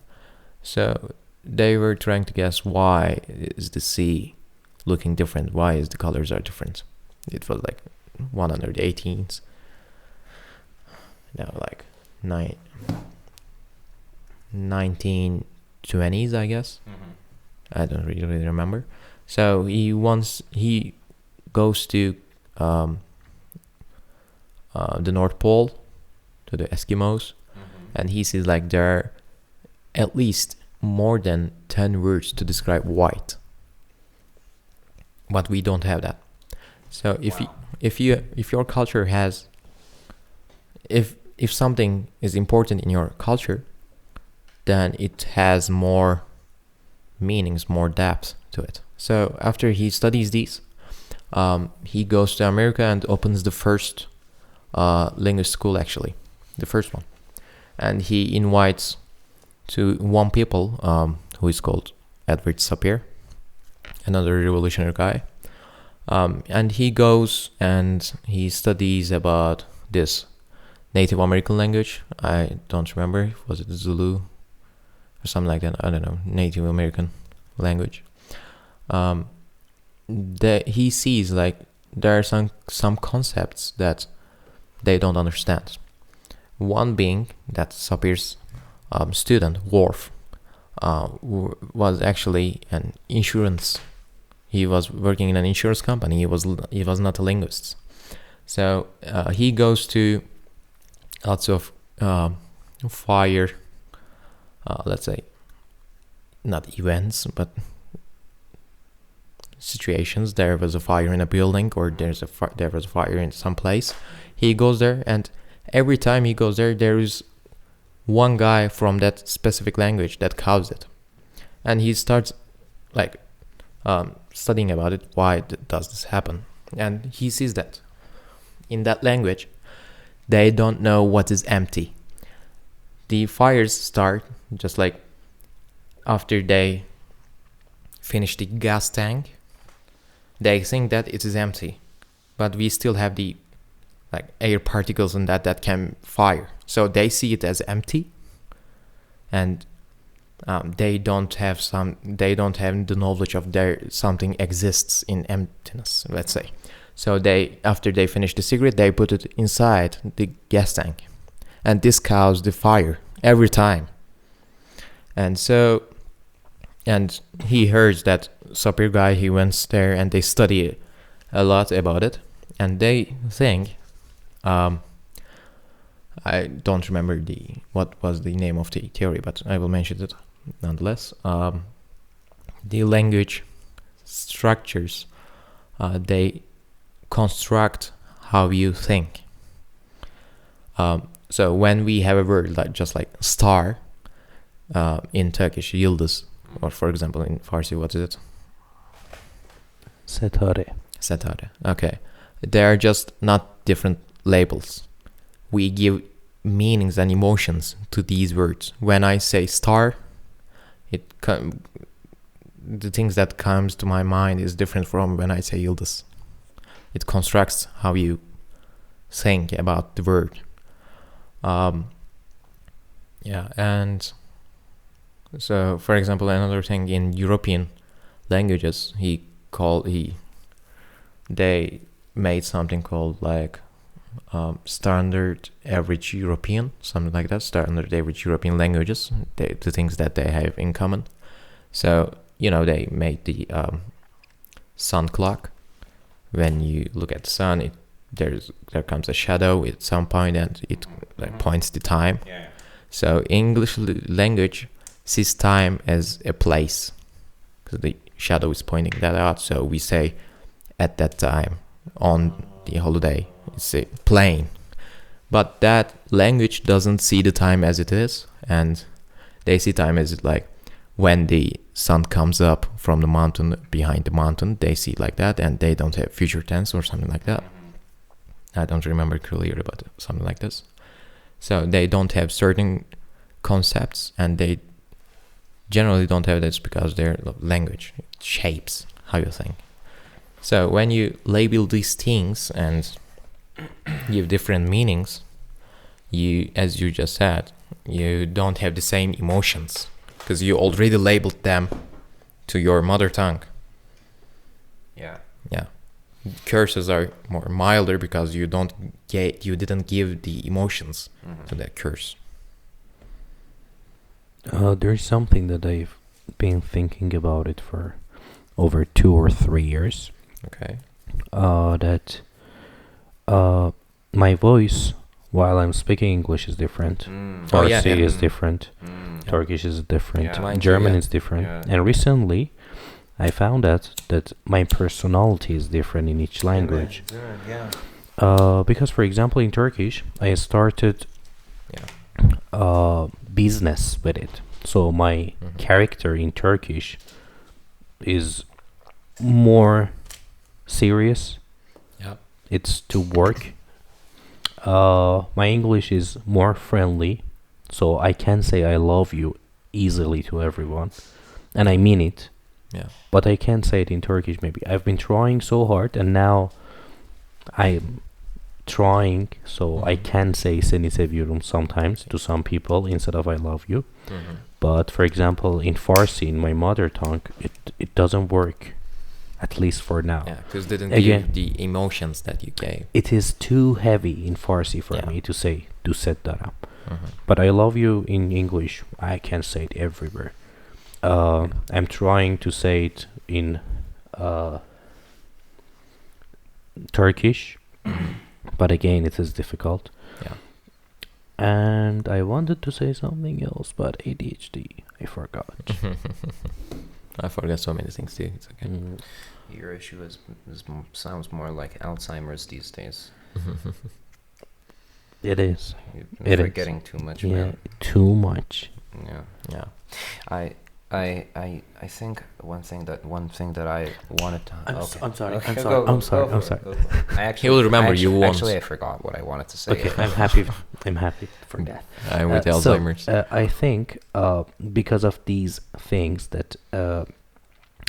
So they were trying to guess why is the sea looking different? Why is the colors are different? It was like 118s. No, like 1920s, I guess. I don't really remember. So he goes to the North Pole, to the Eskimos, and he sees like there are at least more than 10 words to describe white, but we don't have that. So if your culture has, if something is important in your culture, then it has more meanings, more depth to it. So after he studies these, he goes to America and opens the first linguist school, actually, the first one, and he invites to one people who is called Edward Sapir, another revolutionary guy, and he goes and he studies about this Native American language. I don't remember, was it Zulu or something like that? I don't know, Native American language. He sees like there are some concepts that they don't understand. One being that Sapir's student Worf was actually an insurance. He was working in an insurance company. He was not a linguist. So he goes to lots of fire, let's say, not events, but situations. There was a fire in a building, or there was a fire in some place. He goes there, and every time he goes there, there is one guy from that specific language that caused it, and he starts like studying about it. Why does this happen? And he sees that in that language, they don't know what is empty. The fires start just like after they finish the gas tank. They think that it is empty, but we still have the like air particles in that can fire. So they see it as empty, and they don't have the knowledge of something exists in emptiness, let's say. So after they finish the cigarette, they put it inside the gas tank, and this causes the fire every time. And he hears that Sapir guy, he went there and they study a lot about it, and they think, I don't remember what was the name of the theory, but I will mention it nonetheless. The language structures, they construct how you think. So when we have a word just like star, in Turkish yıldız, or for example in Farsi, what is it? Setare. Okay. They are just not different labels. We give meanings and emotions to these words. When I say star, the things that comes to my mind is different from when I say yıldız. It constructs how you think about the word. And so, for example, another thing in European languages, they made something called like standard average European, something like that. Standard average European languages, the things that they have in common. So they made the sun clock. When you look at the sun, there comes a shadow at some point, and it like points the time. Yeah. So English language sees time as a place, because the shadow is pointing that out. So we say at that time on the holiday, it's a plane. But that language doesn't see the time as it is, and they see time as like when the sun comes up from the mountain, behind the mountain, they see like that, and they don't have future tense or something like that. I don't remember clearly, but something like this. So they don't have certain concepts, and they generally don't have this because their language shapes how you think. So when you label these things and give different meanings, you, as you just said, you don't have the same emotions because you already labeled them to your mother tongue. Yeah. Yeah. Curses are more milder because you didn't give the emotions to that curse. There's something that I've been thinking about it for over 2 or 3 years. Okay. That my voice while I'm speaking English is different. Farsi is different. Turkish is different. Yeah. Mine too, German yeah. is different. Yeah. And recently, I found out that my personality is different in each language. Yeah. Because, for example, in Turkish, I started business with it. So my character in Turkish is more serious. Yeah. It's to work. My English is more friendly, so I can say I love you easily to everyone, and I mean it. Yeah. But I can't say it in Turkish. Maybe I've been trying so hard, and now I'm trying, so I can say seni seviyorum sometimes to some people instead of I love you. But for example, in Farsi, in my mother tongue, it doesn't work, at least for now. Yeah, because didn't Again, give the emotions that you gave. it is too heavy in Farsi for Yeah. me to say "Duset daram." But I love you in English. I can say it everywhere. I'm trying to say it in Turkish, but again, it is difficult. Yeah. And I wanted to say something else, but ADHD, I forgot. I forgot so many things too. It's okay. Your issue sounds more like Alzheimer's these days. It is. You're It is. forgetting too much, Yeah, man. too much. Yeah. Yeah. I think one thing that I wanted to. I'm sorry. Okay, I'm go sorry. for I'm it, sorry. go I'm for sorry. it, go for it. I actually, will remember you once. Actually, I forgot what I wanted to say. Okay, I'm happy. I'm happy for that. I'm with So, Alzheimer's. I think because of these things that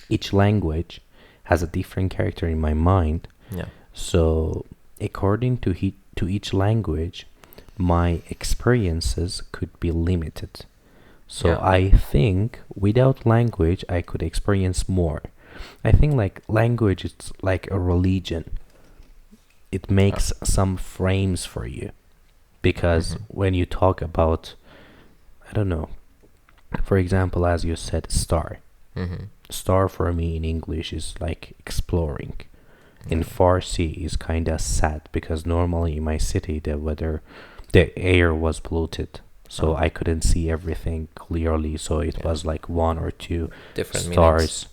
each language has a different character in my mind. Yeah. So according to each language, my experiences could be limited. So Yeah. I think without language, I could experience more. I think like language is like a religion. It makes some frames for you. Because when you talk about, I don't know, for example, as you said, star. Star for me in English is like exploring. In Farsi is kind of sad because normally in my city the air was polluted, so I couldn't see everything clearly. So it was like 1 or 2 Different stars.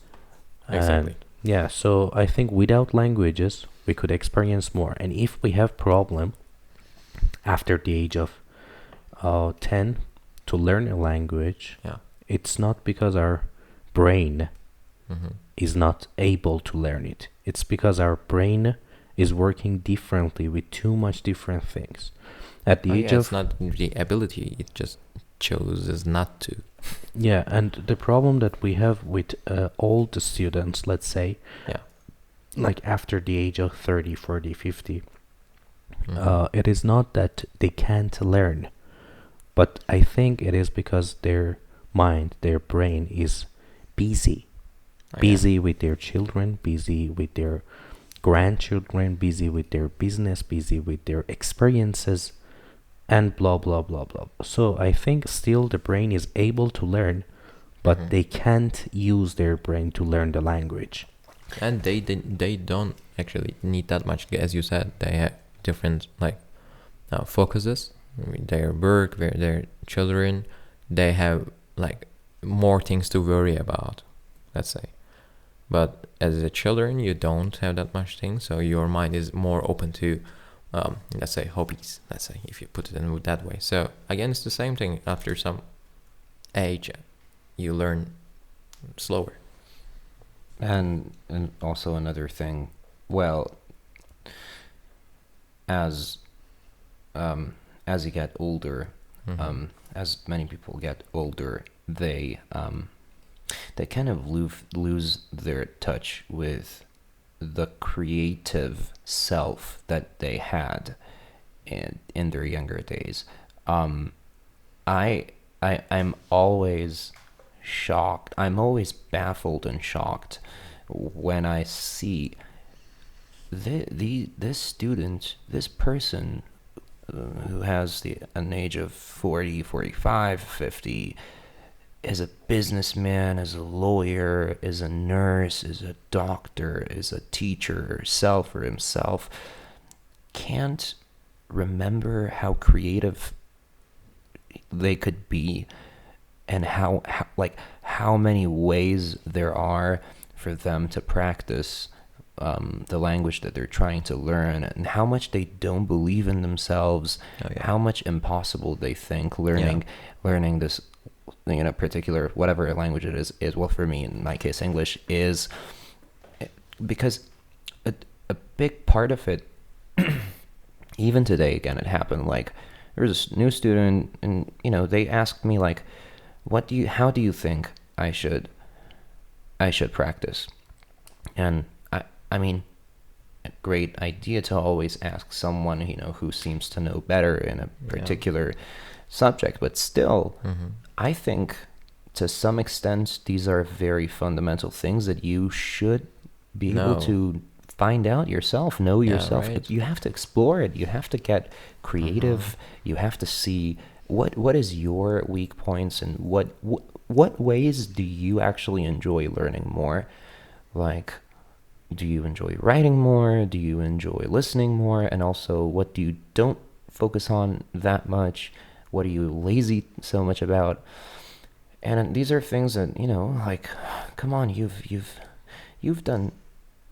Exactly. Yeah, so I think without languages we could experience more. And if we have problem after the age of 10 to learn a language, Yeah. it's not because our brain is not able to learn it. It's because our brain is working differently with too much different things. At the age it's of not the ability; it just chooses not to. yeah, and the problem that we have with all the students, let's say, Yeah. like after the age of 30, 40, 50, it is not that they can't learn, but I think it is because their mind, their brain is busy. Busy with their children, busy with their grandchildren, busy with their business, busy with their experiences, and blah blah blah blah. So I think still the brain is able to learn, but they can't use their brain to learn the language. And they don't actually need that much, as you said. They have different focuses. I mean, their work, their children, they have like more things to worry about, let's say. But as a children, you don't have that much things, so your mind is more open to, let's say, hobbies. Let's say, if you put it in that way. So again, it's the same thing. After some age, you learn slower. And also another thing, well, as as you get older, as many people get older, they kind of lose their touch with the creative self that they had in their younger days. I'm always shocked. I'm always baffled and shocked when I see this student, this person who has an age of 40, 45, 50, is a businessman, is a lawyer, is a nurse, is a doctor, is a teacher herself or himself, can't remember how creative they could be, and how many ways there are for them to practice the language that they're trying to learn, and how much they don't believe in themselves, how much impossible they think learning this, particular whatever language it is. Well, for me, in my case, English is, because a big part of it, even today, again, it happened. Like, there was a new student, and they asked me, like, how do you think I should practice? And I mean, a great idea to always ask someone who seems to know better in a particular subject, but still, I think to some extent these are very fundamental things that you should be able to find out yourself, know yourself. Right. You have to explore it. You have to get creative. You have to see what is your weak points, and what ways do you actually enjoy learning more. Like, do you enjoy writing more? Do you enjoy listening more? And also, what do you don't focus on that much? What are you lazy so much about? And these are things that, like, come on, you've done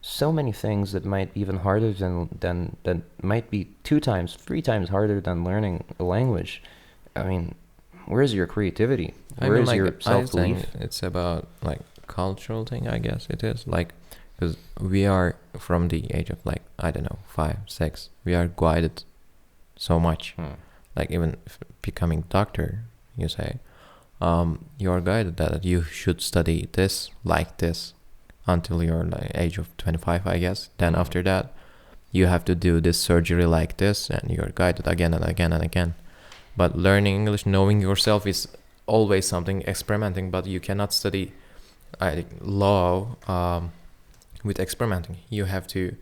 so many things that might be even harder than might be 2 times, 3 times harder than learning a language. I mean, where's your creativity? Where is your self-belief? I think it's about, like, cultural thing, I guess it is. Like, because we are from the age of, like, I don't know, 5, 6, we are guided so much. Like, even becoming doctor, you say, you are guided that you should study this like this until you're like age of 25, I guess. Then after that, you have to do this surgery like this, and you're guided again and again and again. But learning English, knowing yourself, is always something experimenting. But you cannot study law with experimenting. You have to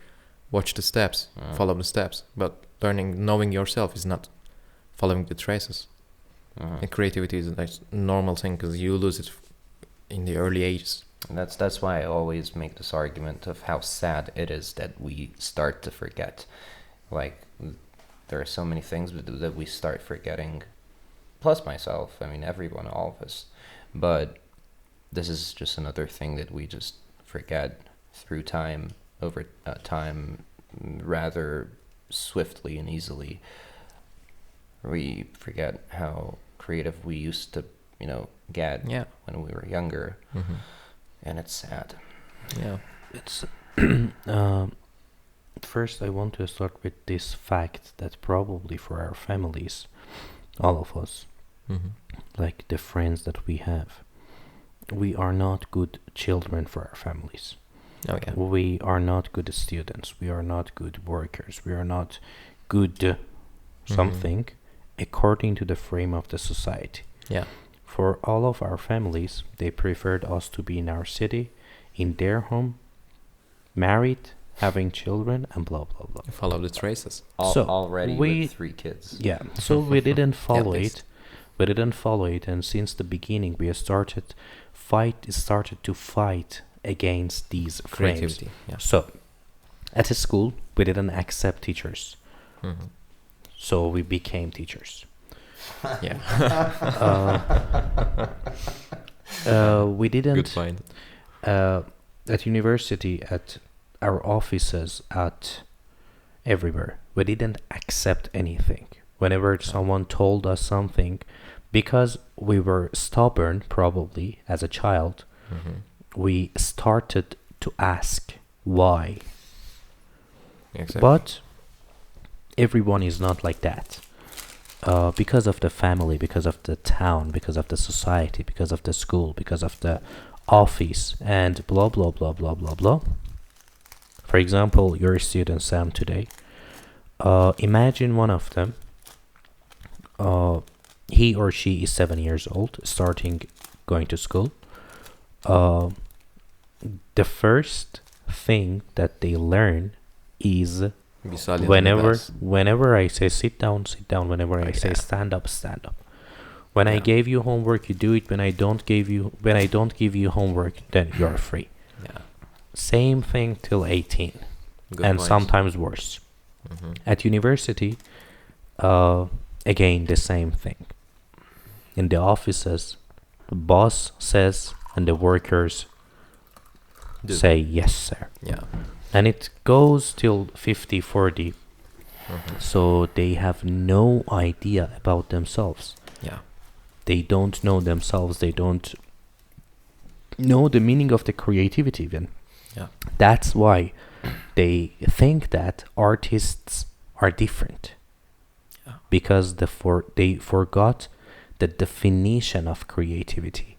watch the steps, follow the steps. But knowing yourself is not following the traces. And creativity is like a normal thing, because you lose it in the early ages. And that's why I always make this argument of how sad it is that we start to forget. Like, there are so many things that we start forgetting, plus myself, I mean, everyone, all of us. But this is just another thing that we just forget through time, over time, rather swiftly and easily. We forget how creative we used to, get when we were younger. And it's sad. Yeah. It's first I want to start with this fact that probably for our families, all of us, like the friends that we have, we are not good children for our families. We are not good students. We are not good workers. We are not good something according to the frame of the society. For all of our families, they preferred us to be in our city, in their home, married, having children, and blah, blah, blah. Follow the traces. Already with 3 kids. Yeah, so we didn't follow it. We didn't follow it, and since the beginning, we started to fight against these frames. Creativity. So, at the school, we didn't accept teachers. So we became teachers. We didn't. Good point. At university, at our offices, at everywhere, we didn't accept anything. Whenever someone told us something, because we were stubborn, probably as a child, we started to ask why. Exactly. But everyone is not like that. Because of the family, because of the town, because of the society, because of the school, because of the office, and blah blah blah blah blah blah. For example, your student Sam today. Imagine one of them. He or she is 7 years old, starting going to school. The first thing that they learn is Be silent in the class. whenever I say sit down, sit down. Whenever I say Yeah. stand up, stand up. When I Yeah. gave you homework, you do it. When I don't give you homework, then you're free. Yeah. Same thing till 18, Good and point. sometimes worse. Mhm. At university, again the same thing. In the offices, the boss says, and the workers Do. say yes, sir. Yeah. And it goes till 50-40. Mhm. So they have no idea about themselves. Yeah. They don't know themselves. They don't know the meaning of the creativity even. Yeah. That's why they think that artists are different. Yeah. Because they forgot the definition of creativity.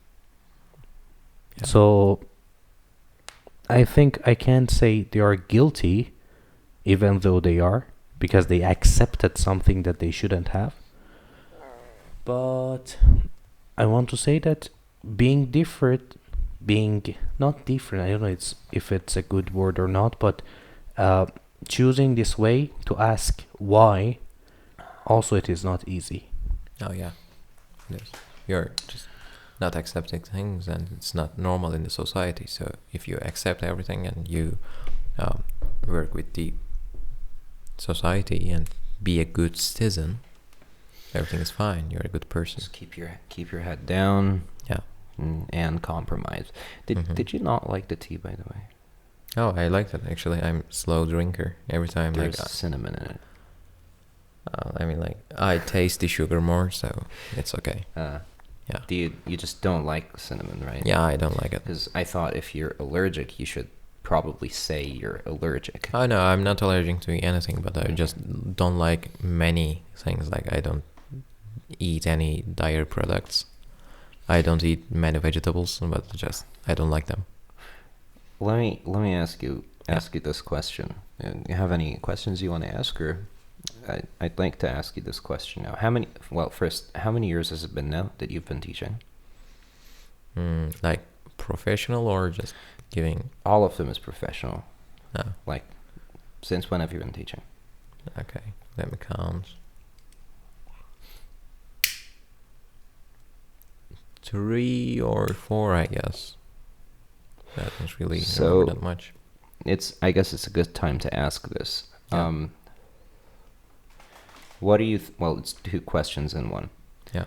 Yeah. So I think I can't say they are guilty, even though they are, because they accepted something that they shouldn't have. But I want to say that being different, being not different, I don't know if it's a good word or not, but choosing this way to ask why, also it is not easy. Oh yeah. It is. You're just not accepting things, and it's not normal in the society. So if you accept everything and you work with the society and be a good citizen, everything is fine. You're a good person. Just keep your head down. Yeah. And compromise. Did you not like the tea, by the way? Oh, I like that actually. I'm a slow drinker. Every time There's like cinnamon in it. I mean like I taste the sugar more, so it's okay. Yeah. Do you just don't like cinnamon, right? Yeah, I don't like it. Because I thought if you're allergic, you should probably say you're allergic. Oh no, I'm not allergic to anything, but I just don't like many things. Like I don't eat any dairy products. I don't eat many vegetables, but just I don't like them. Let me ask you this question. You have any questions you want to ask, or I'd like to ask you this question now. First, how many years has it been now that you've been teaching? Like professional or just giving? All of them is professional. No. Like, since when have you been teaching? Okay, let me count. 3 or 4, I guess. That is really So- not that much. I guess it's a good time to ask this. Yeah. What do you? It's 2 questions in one. Yeah.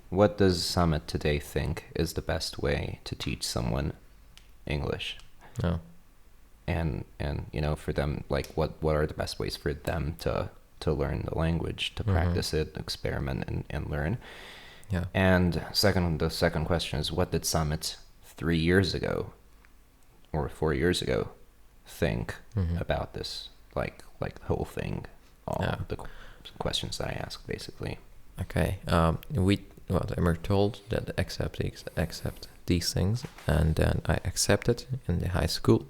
What does Samet today think is the best way to teach someone English? No. And for them, like what are the best ways for them to learn the language, to practice it, experiment and learn? Yeah. And the second question is, what did Samet 3 years ago or 4 years ago think about this, like the whole thing, all Yeah. the questions that I asked, basically. Okay. I were told that accept these things, and then I accepted in the high school.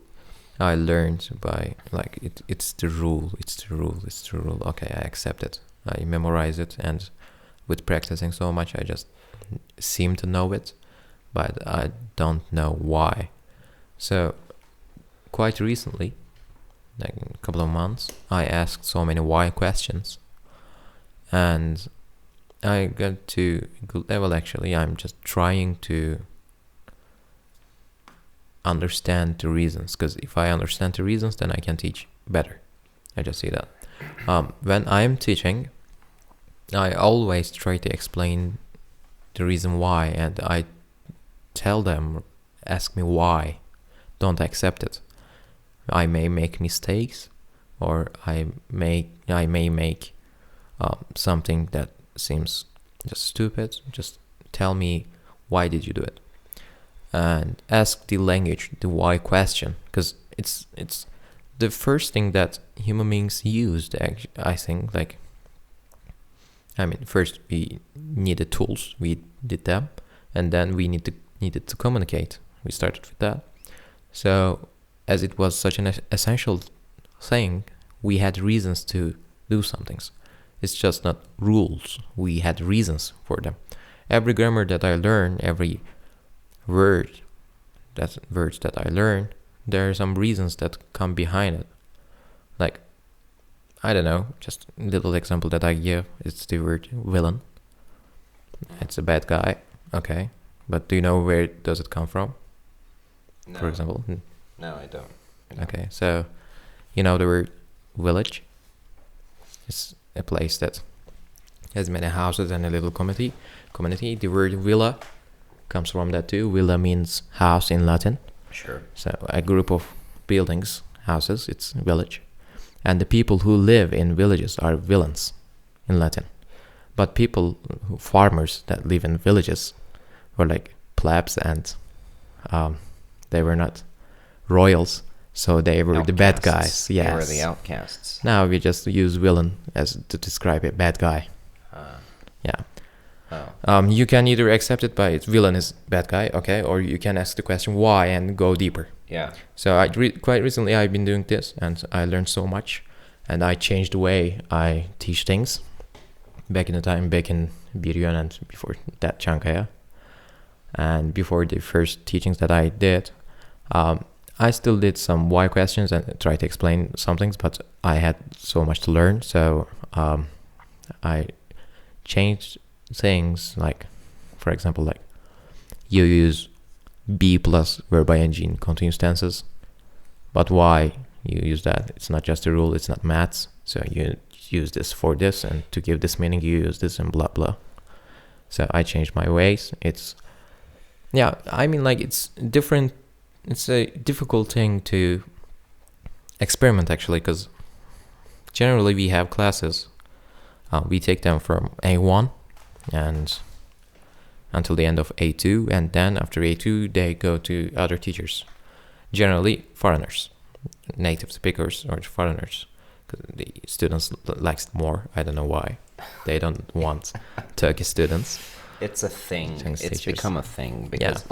I learned by it's the rule. Okay, I accept it. I memorize it, and with practicing so much, I just seem to know it, but I don't know why. So quite recently, like a couple of months, I asked so many why questions, and I got to a good level. Actually, I'm just trying to understand the reasons, because if I understand the reasons, then I can teach better. I just see that. When I'm teaching, I always try to explain the reason why, and I tell them, ask me why, don't accept it. I may make mistakes, or I may make something that seems just stupid. Just tell me, why did you do it? and ask the language the why question, because it's the first thing that human beings used. I think, like, I mean, first we needed tools, we did them, and then we needed to communicate. We started with that. So as it was such an essential thing, we had reasons to do some things. It's just not rules. We had reasons for them. Every grammar that I learn, every words that I learn, there are some reasons that come behind it. Like, I don't know, just a little example that I give, it's the word villain. It's a bad guy, okay. But do you know where does it come from? No. For example? No, I don't. Okay, so you know the word village? It's a place that has many houses and a little community. The word villa comes from that too. Villa means house in Latin. Sure. So a group of buildings, houses, it's village. And the people who live in villages are villains in Latin. But farmers that live in villages were like plebs, and they were not royals, so they were the bad guys. Yes. They were the outcasts. Now we just use villain as to describe a bad guy. Yeah. Oh. You can either accept it by villain is bad guy, okay, or you can ask the question why and go deeper. Yeah. So quite recently I've been doing this, and I learned so much, and I changed the way I teach things. Back in Biryon and before that Çankaya, and before the first teachings that I did, I still did some why questions and tried to explain some things, but I had so much to learn, so I changed things, like, for example, like, you use be plus verb ing in continuous tenses, but why you use that? It's not just a rule, it's not maths, so you use this for this, and to give this meaning you use this, and blah blah. So I changed my ways. It's different. It's a difficult thing to experiment, actually, because generally we have classes, we take them from A1 and until the end of A2, and then after A2 they go to other teachers, generally foreigners, native speakers or foreigners, because the students likes it more. I don't know why. They don't want Turkish students. It's a thing. Turkish It's teachers. become a thing because,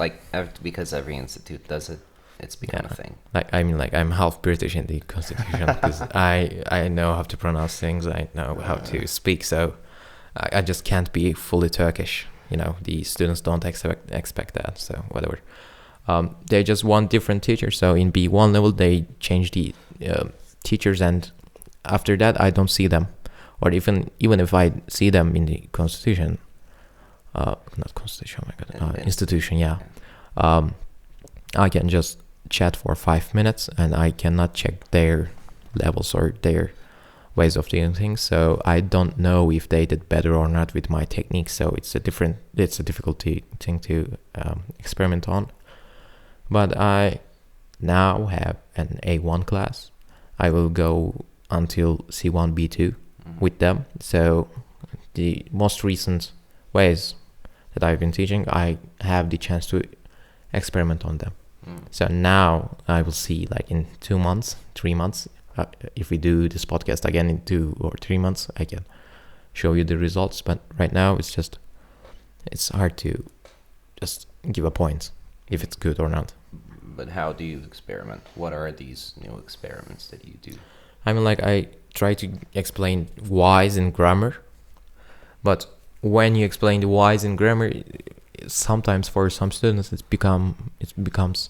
because every institute does it. It's become a thing. I'm half British in the constitution, because I know how to pronounce things. I know how to speak, so I just can't be fully Turkish. The students don't expect that, so whatever. They just want different teachers. So in B1 level, they change the teachers, and after that, I don't see them. Or even if I see them in the constitution, not constitution, oh my God, institution, yeah. I can just chat for 5 minutes, and I cannot check their levels or their ways of doing things, so I don't know if they did better or not with my technique. So it's a difficult thing to experiment on. But I now have an A1 class. I will go until C1 B2 with them. So the most recent ways that I've been teaching, I have the chance to experiment on them. So now I will see, like, in 2 months, 3 months, if we do this podcast again in 2 or 3 months, I can show you the results. But right now it's hard to just give a point if it's good or not. But how do you experiment? What are these new experiments that you do? I try to explain whys in grammar, but when you explain the whys in grammar, sometimes for some students it becomes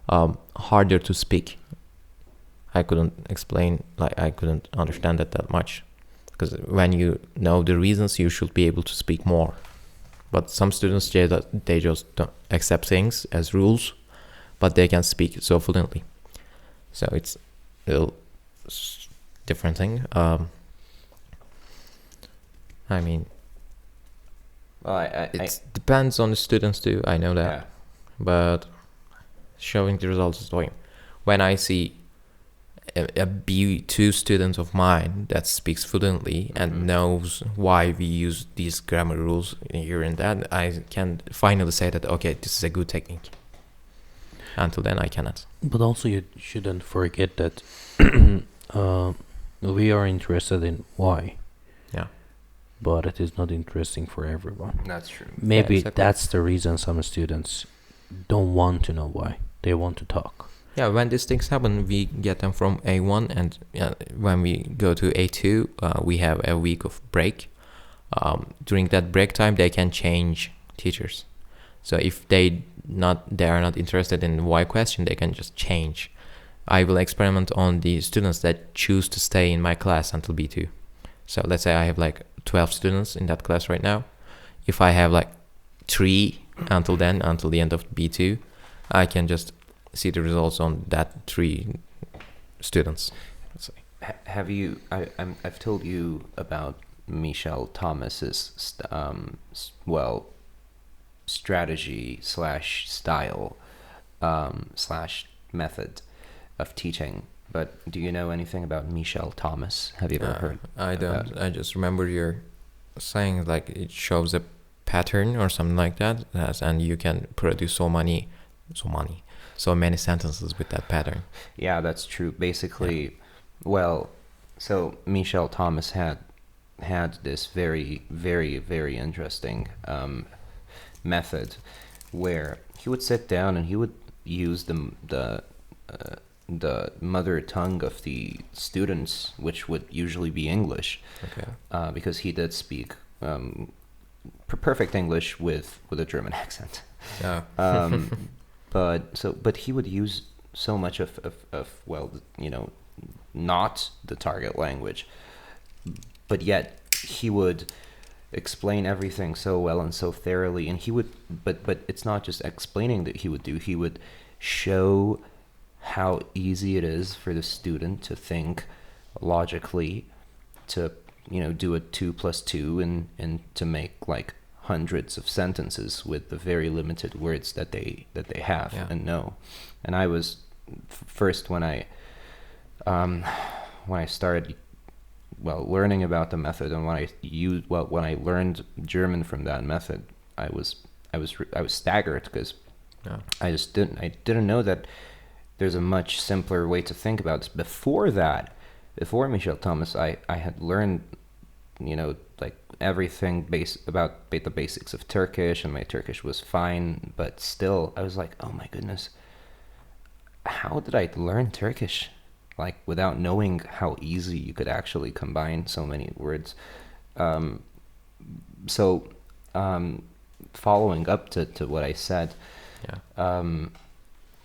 harder to speak. I couldn't understand that much, because when you know the reasons, you should be able to speak more. But some students, they just don't accept things as rules, but they can speak so fluently. So it's a little different thing. It depends on the students too, I know that. Yeah. But showing the results is doing. When I see a B2 student of mine that speaks fluently and knows why we use these grammar rules here and that, I can finally say that, okay, this is a good technique. Until then, I cannot. But also, you shouldn't forget that we are interested in why, Yeah. but it is not interesting for everyone. That's true. Maybe exactly. that's the reason some students don't want to know why. They want to talk. Yeah, when these things happen, we get them from A1, and when we go to A2, we have a week of break. During that break time, they can change teachers. So if they are not interested in why question, they can just change. I will experiment on the students that choose to stay in my class until B2. So let's say I have like 12 students in that class right now. If I have like 3 until the end of B2, I can just see the results on that 3 students. Let's say. Have you? I've told you about Michel Thomas's strategy / style / method of teaching. But do you know anything about Michel Thomas? Have you ever heard? I don't. I just remember you're saying like it shows a pattern or something like that, and you can produce so many sentences with that pattern. Yeah, that's true. Basically, well, so Michel Thomas had this very, very, very interesting method where he would sit down and he would use the mother tongue of the students, which would usually be English, because he did speak perfect English with a German accent. Yeah. But he would use so much of not the target language, but yet he would explain everything so well and so thoroughly, and he would but it's not just explaining that he would do. He would show how easy it is for the student to think logically, to do a 2 + 2 and to make like hundreds of sentences with the very limited words that they have and know. And I was first when I started learning about the method, and when I learned German from that method, I was staggered, because I didn't know that there's a much simpler way to think about this. Before Michel Thomas, I had learned like everything about the basics of Turkish, and my Turkish was fine, but still I was like, oh my goodness, how did I learn Turkish like without knowing how easy you could actually combine so many words? Following up to what I said,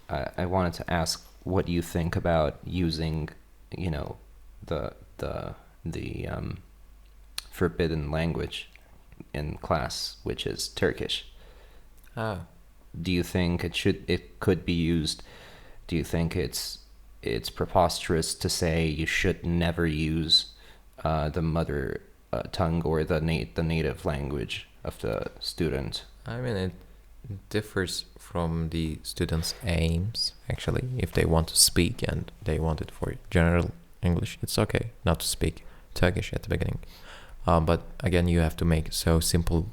I wanted to ask, what do you think about using the forbidden language in class, which is Turkish? Do you think it could be used? Do you think it's preposterous to say you should never use the mother tongue or the native language of the student? I mean, it differs from the students' aims, actually. If they want to speak and they want it for general English, it's okay not to speak Turkish at the beginning. But again, you have to make so simple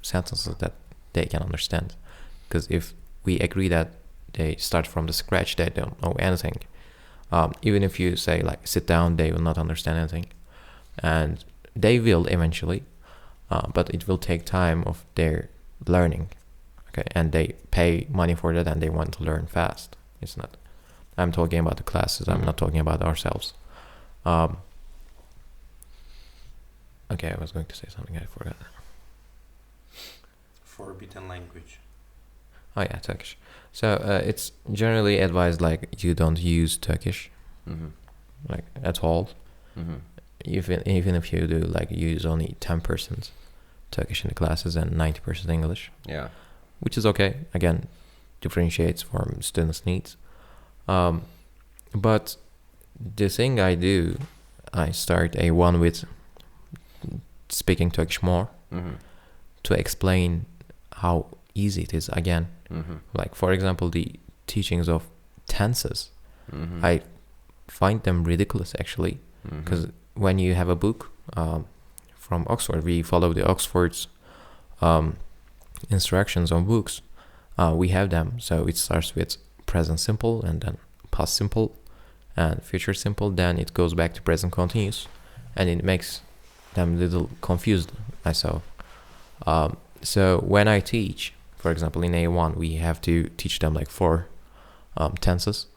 sentences that they can understand. Because if we agree that they start from the scratch, they don't know anything. Even if you say like sit down, they will not understand anything, and they will eventually, but it will take time of their learning. Okay, and they pay money for that, and they want to learn fast. It's not. I'm talking about the classes. I'm not talking about ourselves. Okay, I was going to say something. I forgot. Forbidden language. Oh yeah, Turkish. So it's generally advised like you don't use Turkish, like at all. Even if you do, like, use only 10% Turkish in the classes and 90% English. Yeah. Which is okay. Again, differentiates from students' needs. But the thing I do, I start A1 with speaking Turkish more to explain how easy it is again. Like, for example, the teachings of tenses. I find them ridiculous, actually, because when you have a book from Oxford, we follow the Oxford's instructions on books. We have them, so it starts with present simple, and then past simple, and future simple. Then it goes back to present continuous, and it makes them a little confused, I saw. So when I teach, for example, in A1, we have to teach them like 4 tenses: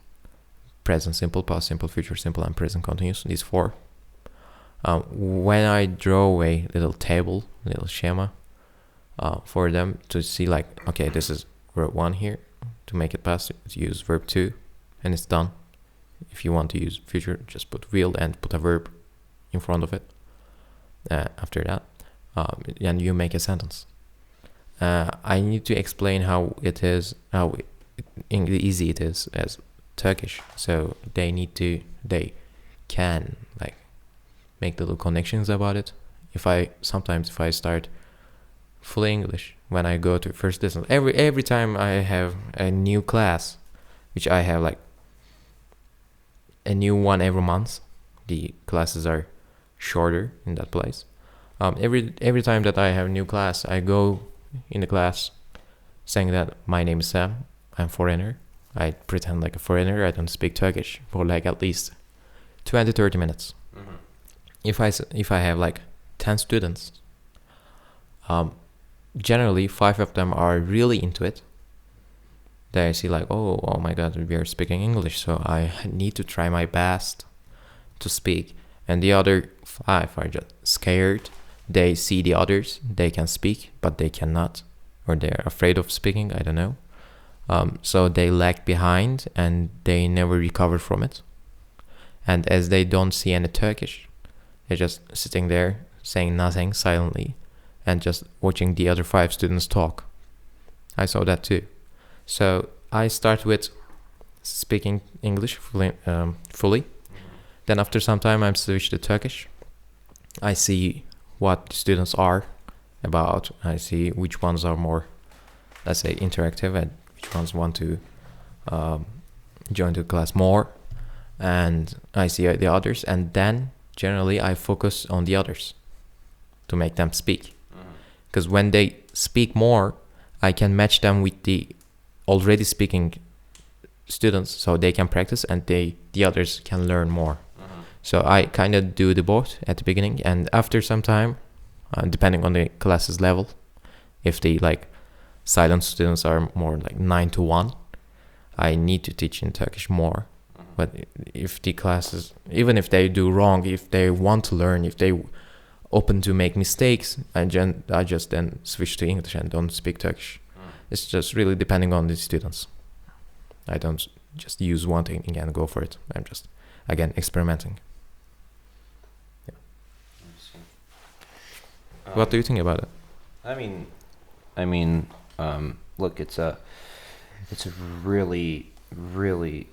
present simple, past simple, future simple, and present continuous. These 4. When I draw a little table, little schema, for them to see, like, okay, this is verb 1 here. To make it past, use verb 2, and it's done. If you want to use future, just put will and put a verb in front of it. After that, and you make a sentence. I need to explain how easy it is as Turkish. So they can like make little connections about it. If I start full English when I go to first lesson, every time I have a new class, which I have like a new one every month. The classes are shorter in that place. Every time that I have a new class, I go in the class saying that my name is Sam, I'm foreigner. I pretend like a foreigner. I don't speak Turkish for like at least 20-30 minutes. Mm-hmm. If I have like 10 students, generally 5 of them are really into it. They see like, oh my God, we are speaking English, so I need to try my best to speak. And the other 5 are just scared. They see the others, they can speak, but they cannot, or they're afraid of speaking, I don't know. So they lag behind and they never recover from it. And as they don't see any Turkish, they're just sitting there saying nothing silently and just watching the other 5 students talk. I saw that too. So I start with speaking English fully. Then after some time I switch to Turkish. I see what the students are about. I see which ones are more, let's say, interactive, and which ones want to join the class more. And I see the others, and then generally I focus on the others to make them speak. Because when they speak more, I can match them with the already speaking students, so they can practice and the others can learn more. So I kind of do the both at the beginning, and after some time, depending on the class's level, if the like silent students are more like 9-1, I need to teach in Turkish more. But if the classes, even if they do wrong, if they want to learn, if they open to make mistakes, I just then switch to English and don't speak Turkish. It's just really depending on the students. I don't just use one technique and go for it. I'm just, again, experimenting. Yeah. What do you think about it? I mean, look, it's a really, really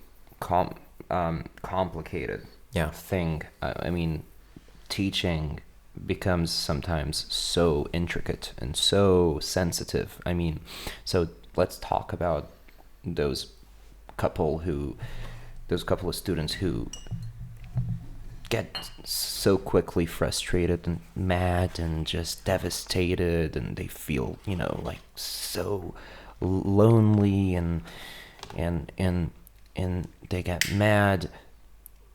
complicated thing. I mean, teaching becomes sometimes so intricate and so sensitive. I mean, so let's talk about those couple of students who get so quickly frustrated and mad and just devastated, and they feel, like so lonely and they get mad.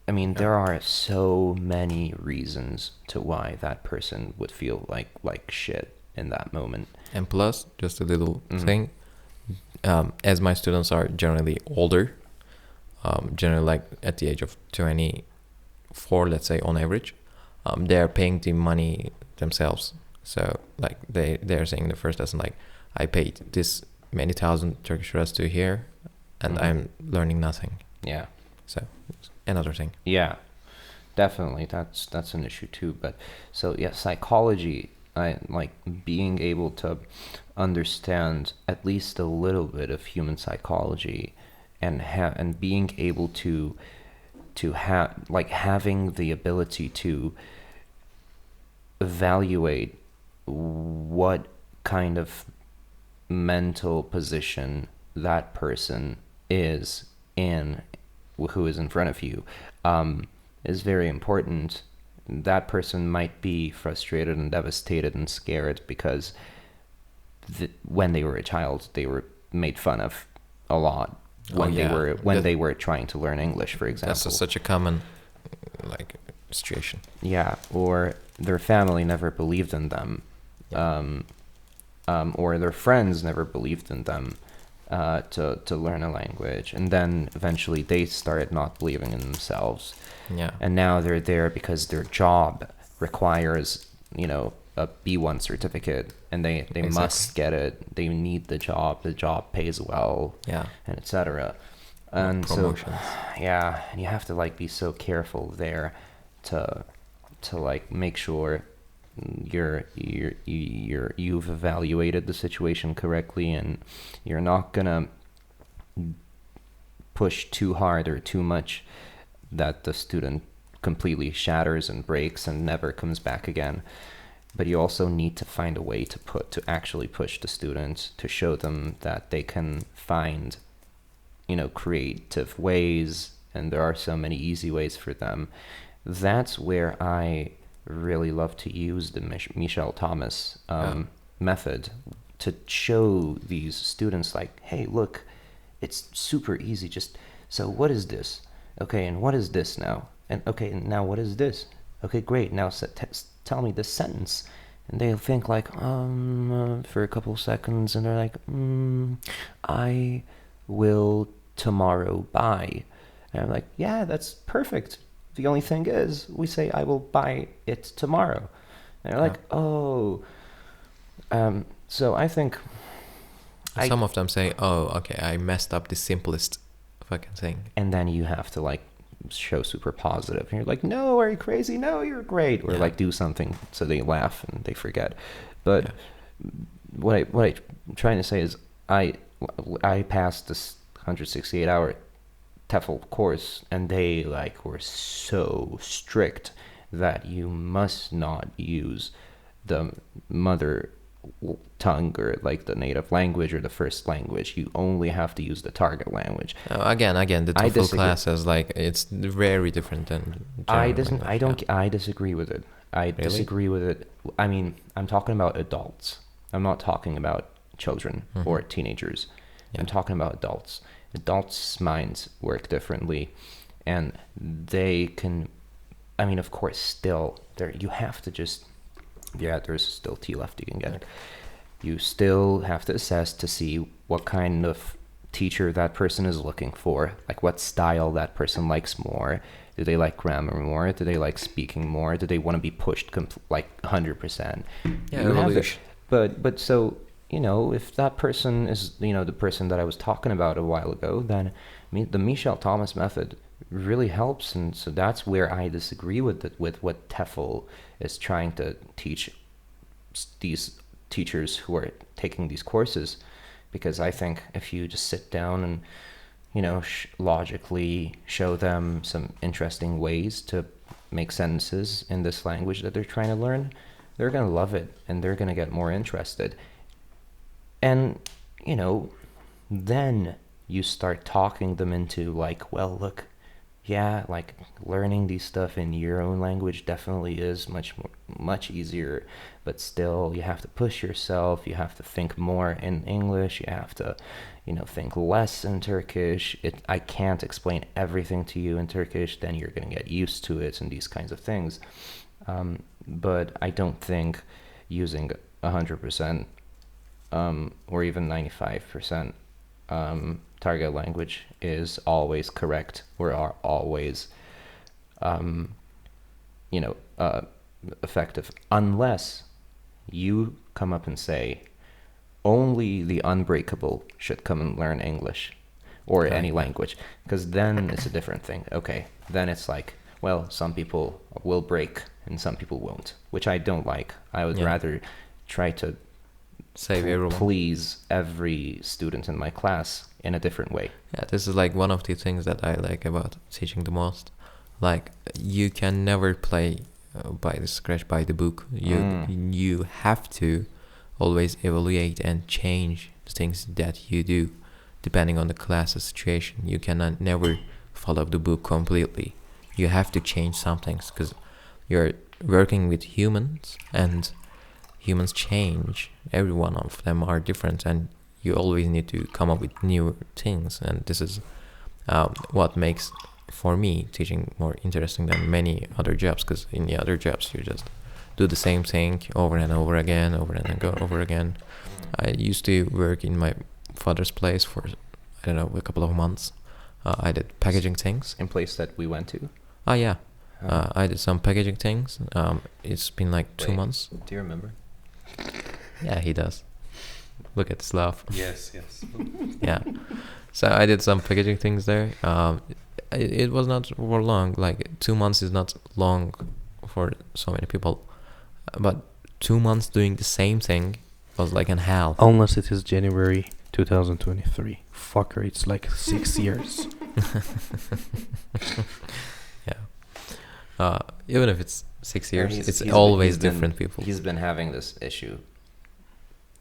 I mean, there are so many reasons to why that person would feel like shit in that moment. And plus, just a little thing, as my students are generally older, generally like at the age of 24, let's say on average, they're paying the money themselves. So like they're saying in the first lesson, like, I paid this many thousand Turkish liras to here, and I'm learning nothing. Yeah. So another thing. Yeah, definitely. That's an issue too. But so yeah, psychology, I like being able to understand at least a little bit of human psychology, and being able to have having the ability to evaluate what kind of mental position that person is in, who is in front of you, is very important. That person might be frustrated and devastated and scared because when they were a child, they were made fun of a lot. when yeah. they were trying to learn English, for example. That's such a common like situation. Yeah, or their family never believed in them, or their friends never believed in them to learn a language, and then eventually they started not believing in themselves, Yeah. and now they're there because their job requires, a B1 certificate, and they must get it. They need the job. The job pays well, Yeah. and etc. And Promotions. so, yeah, and you have to like be so careful there to like make sure you've evaluated the situation correctly, and you're not gonna push too hard or too much that the student completely shatters and breaks and never comes back again. But you also need to find a way to actually push the students, to show them that they can find, creative ways, and there are so many easy ways for them. That's where I really love to use the Michel Thomas method to show these students, like, hey, look, it's super easy. Just, so what is this? Okay, and what is this now? And okay, and now what is this? Okay, great. Now tell me this sentence. And they'll think like, for a couple seconds, and they're like, I will tomorrow buy. And I'm like, yeah, that's perfect. The only thing is, we say, I will buy it tomorrow. And they're like, oh. So I think... Some of them say, oh, okay, I messed up the simplest fucking thing. And then you have to like show super positive. And you're like, no, are you crazy? No, you're great. Or like do something so they laugh and they forget. But what I'm trying to say is I passed this 168-hour TEFL course, and they like were so strict that you must not use the mother tongue or like the native language or the first language. You only have to use the target language. Again, the TOEFL class is like, it's very different than I disagree with it. Disagree with it. I mean, I'm talking about adults. I'm not talking about children or teenagers. I'm talking about adults. Adults' minds work differently, and they can, I mean, of course, still, you have to just, there's still tea left you can get. You still have to assess to see what kind of teacher that person is looking for, like what style that person likes more. Do they like grammar more? Do they like speaking more? Do they want to be pushed like 100%? Yeah, but so, if that person is, the person that I was talking about a while ago, then the Michel Thomas method really helps. And so that's where I disagree with what TEFL is trying to teach these teachers who are taking these courses. Because I think if you just sit down and, logically show them some interesting ways to make sentences in this language that they're trying to learn, they're going to love it and they're going to get more interested. And, then you start talking them into like, well, look, yeah, like learning these stuff in your own language definitely is much easier, but still you have to push yourself. You have to think more in English. You have to, think less in Turkish. I can't explain everything to you in Turkish. Then you're going to get used to it and these kinds of things. But I don't think using 100% or even 95% target language is always correct or are always effective, unless you come up and say only the unbreakable should come and learn English or any language, because then it's a different thing. Okay, then it's like, well, some people will break and some people won't, which I don't like. I would rather try to save everyone, please every student in my class in a different way. Yeah, this is like one of the things that I like about teaching the most. Like, you can never play by the scratch, by the book. You have to always evaluate and change the things that you do depending on the class situation. You cannot never follow the book completely. You have to change some things because you're working with humans, and humans change. Every one of them are different, and you always need to come up with new things, and this is what makes, for me, teaching more interesting than many other jobs, because in the other jobs you just do the same thing over and over again, over again. I used to work in my father's place for, I don't know, a couple of months. I did packaging things. In place that we went to. Oh yeah, I did some packaging things. It's been like 2 Wait. months. Do you remember? Yeah, he does. Look at this laugh. Yes. Yeah. So I did some packaging things there. It was not for long. Like 2 months is not long for so many people, but 2 months doing the same thing was like an hell. Unless it is January 2023. Fucker, it's like 6 years. Yeah. Even if it's 6 years, he's- it's he's been- always he's been- different people. He's been having this issue.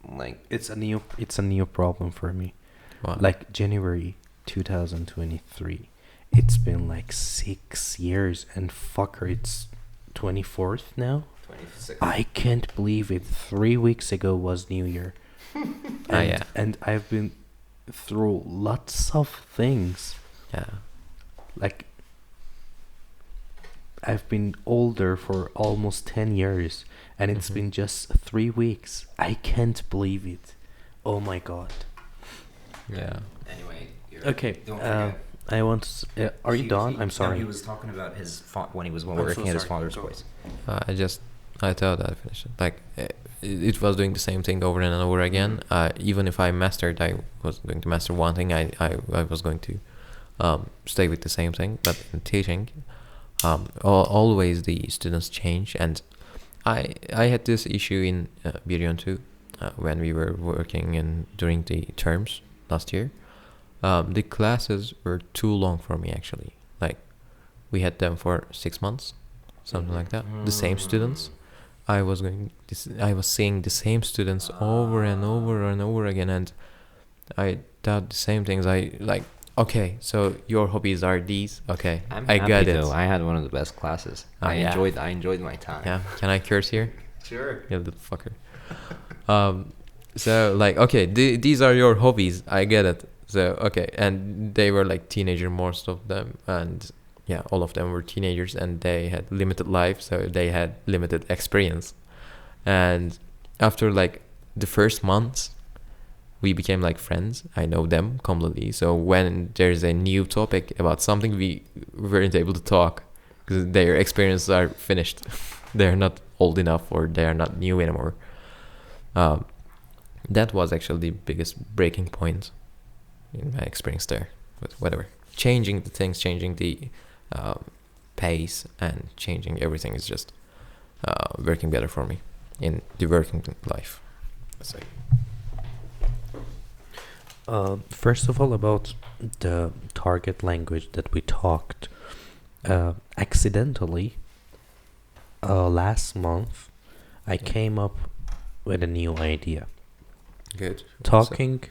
Like, It's a new problem for me. Wow. Like January 2023. It's been like 6 years, and fucker, it's 24th now. 26. I can't believe it. 3 weeks ago was New Year. Yeah. And I've been through lots of things. Yeah. Like, I've been older for almost 10 years, and it's Mhm. been just 3 weeks. I can't believe it. Oh my god. Yeah. Anyway, Okay, I want to are you done? I'm sorry. No, he was talking about his when he was I'm working so at his sorry. father's Go. place. I thought I finished it. Like, it was doing the same thing over and over again. Even if I mastered, I was going to master one thing. I was going to stay with the same thing. But in teaching, always the students change, and I had this issue in Biryon too, when we were working and during the terms last year. The classes were too long for me, actually. Like, we had them for 6 months, something like that. The same students. I was seeing the same students over and over and over again, and I thought the same things. I like, okay, so your hobbies are these. Okay, I'm I happy, got it. though. I had one of the best classes. I Yeah. enjoyed my time. Yeah, can I curse here? Sure. You little fucker. So like, okay, these are your hobbies. I get it. So okay, and they were like teenager, most of them, and yeah, all of them were teenagers, and they had limited life, so they had limited experience. And after like the first months, we became like friends. I know them completely. So when there's a new topic about something, we weren't able to talk because their experiences are finished. They're not old enough, or they are not new anymore. That was actually the biggest breaking point in my experience there. But whatever, changing the things, changing the pace, and changing everything is just working better for me in the working life. Let's say. First of all, about the target language that we talked, accidentally, last month, I came up with a new idea. Good. Talking,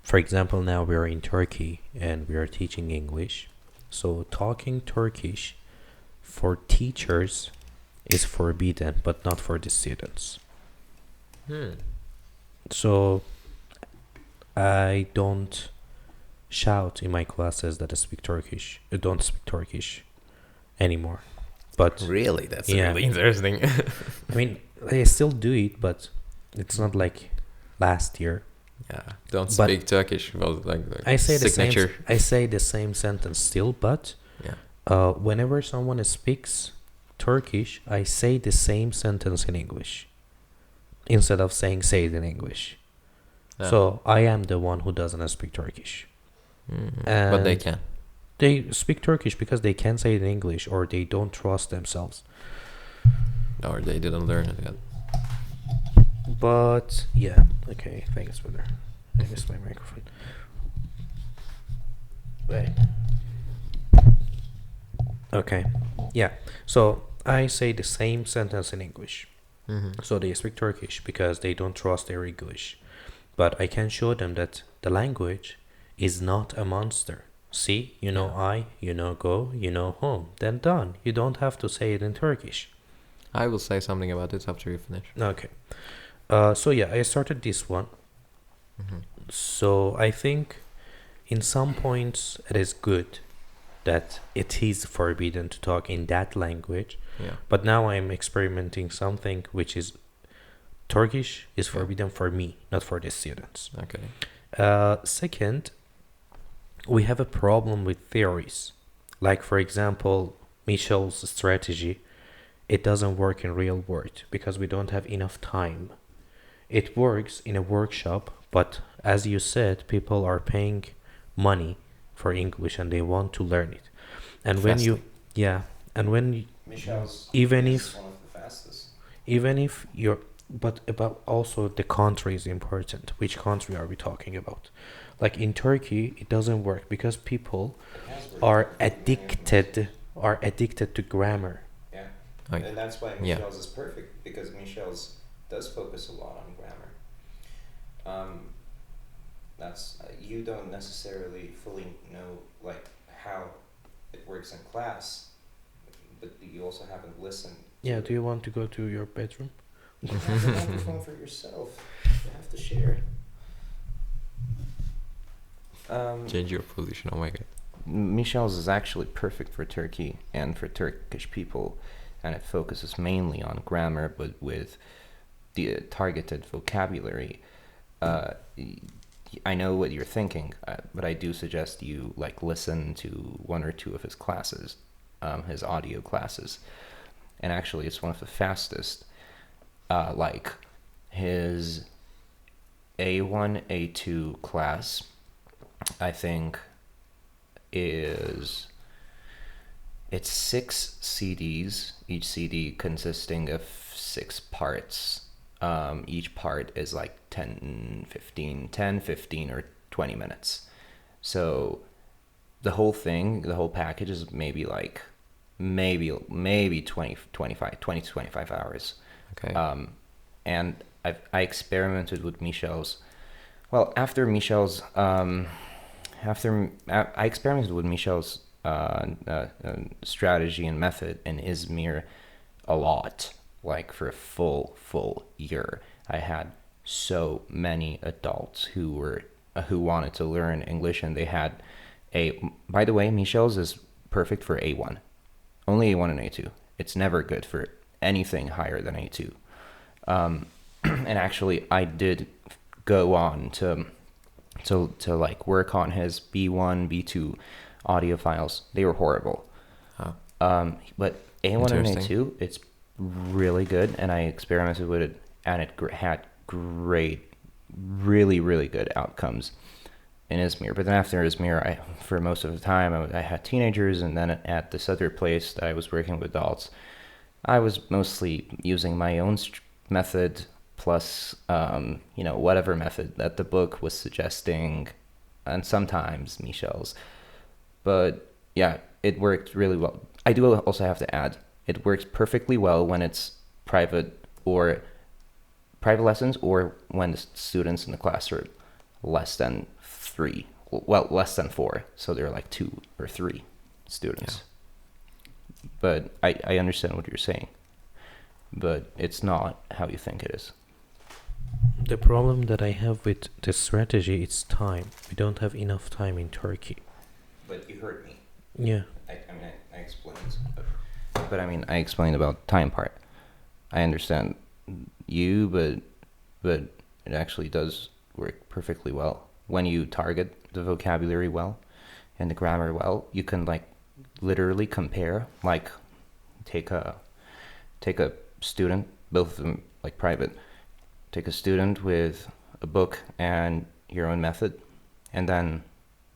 for example, now we are in Turkey and we are teaching English. So talking Turkish for teachers is forbidden, but not for the students. So I don't shout in my classes that I speak Turkish. I don't speak Turkish anymore. But Really, that's Yeah. really interesting. I mean, I still do it, but it's not like last year. Yeah, don't But speak Turkish. Was like I say the same. signature. I say the same sentence still, but Yeah. whenever someone speaks Turkish, I say the same sentence in English instead of saying "say it in English." Yeah. So I am the one who doesn't speak Turkish. But they And can. They speak Turkish because they can say it in English, or they don't trust themselves. Or they didn't learn it yet. But yeah, okay, thanks for that. I missed my microphone. Wait. Okay, yeah. So I say the same sentence in English. So they speak Turkish because they don't trust their English. But I can show them that the language is not a monster. See, you know I, you know go, you know home. Then done. You don't have to say it in Turkish. I will say something about it after you finish. Okay. So yeah, I started this one. So I think in some points it is good that it is forbidden to talk in that language, Yeah. but now I'm experimenting something which is Turkish is Yeah. forbidden for me, not for the students. Okay. Second, we have a problem with theories. Like, for example, Michel's strategy, it doesn't work in real world because we don't have enough time. It works in a workshop, but as you said, people are paying money for English and they want to learn it. And when you, Fastly. yeah, and when you, Michel's even is if one of the fastest. even if you're, but about also the country is important. Which country are we talking about? Like in Turkey, it doesn't work because people It has worked are for many addicted implementations. to grammar. Yeah. Like, And that's why yeah. Michel's is perfect, because Michel's does focus a lot on grammar. That's you don't necessarily fully know like how it works in class, but you also haven't listened. Yeah, do you want to go to your bedroom? You have the microphone for yourself. You have to share. Change your position. Oh my god. Michel's is actually perfect for Turkey and for Turkish people, and it focuses mainly on grammar, but with the targeted vocabulary. I know what you're thinking, but I do suggest you like listen to one or two of his classes, his audio classes, and actually it's one of the fastest. Like his A1, A2 class, I think it's 6 CDs, each CD consisting of 6 parts. Each part is like 10, 15 or 20 minutes. So the whole package is maybe 20 to 25 hours. Okay. And I experimented with Michel's. Well, after Michel's, I experimented with Michel's strategy and method in Izmir a lot. Like for a full year, I had so many adults who wanted to learn English, and they had by the way, Michel's is perfect for A1, only A1 and A2. It's never good for anything higher than A2. And actually, I did go on to like work on his B1, B2 audio files. They were horrible. Oh. But A1 and Interesting. A2, it's really good, and I experimented with it, and it had great, really good outcomes in Izmir. But then after Izmir, for most of the time, I had teenagers, and then at this other place that I was working with adults, I was mostly using my own method plus, whatever method that the book was suggesting, and sometimes Michel's. But yeah, it worked really well. I do also have to add, it works perfectly well when it's private lessons, or when the students in the class are less than 4. So they're like 2 or 3 students. Yeah. But I understand what you're saying, but it's not how you think it is. The problem that I have with the strategy is time. We don't have enough time in Turkey. But you heard me. Yeah. I explained. But I explained about time part. I understand you, but it actually does work perfectly well. When you target the vocabulary well and the grammar well, you can like literally compare, like take a student, both of them like private, take a student with a book and your own method, and then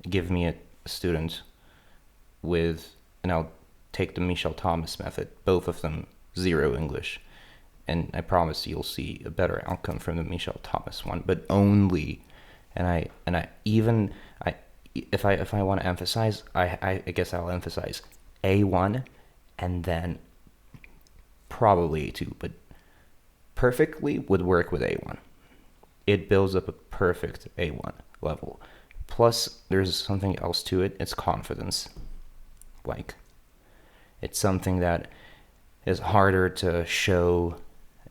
give me a student with, and I'll take the Michel Thomas method, both of them 0 English, and I promise you'll see a better outcome from the Michel Thomas one, but only, if I want to emphasize, I guess I'll emphasize A1 and then probably A2, but perfectly would work with A1. It builds up a perfect A1 level. Plus, there's something else to it. It's confidence. Like, it's something that is harder to show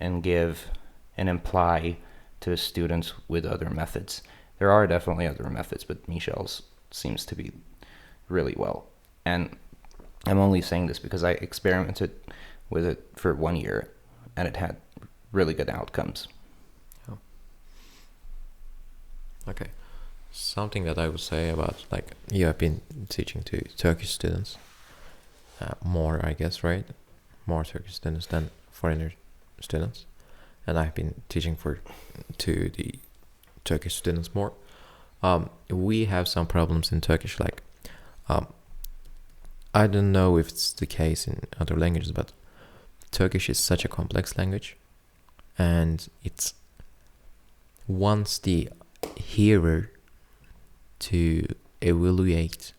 and give and imply to students with other methods. There are definitely other methods, but Michel's seems to be really well. And I'm only saying this because I experimented with it for 1 year, and it had really good outcomes. Okay. Something that I would say about, like, you have been teaching to Turkish students more, I guess, right? More Turkish students than foreigner students. And I've been teaching to the Turkish students more. We have some problems in Turkish, like, I don't know if it's the case in other languages, but Turkish is such a complex language, and it's wants the hearer to evaluate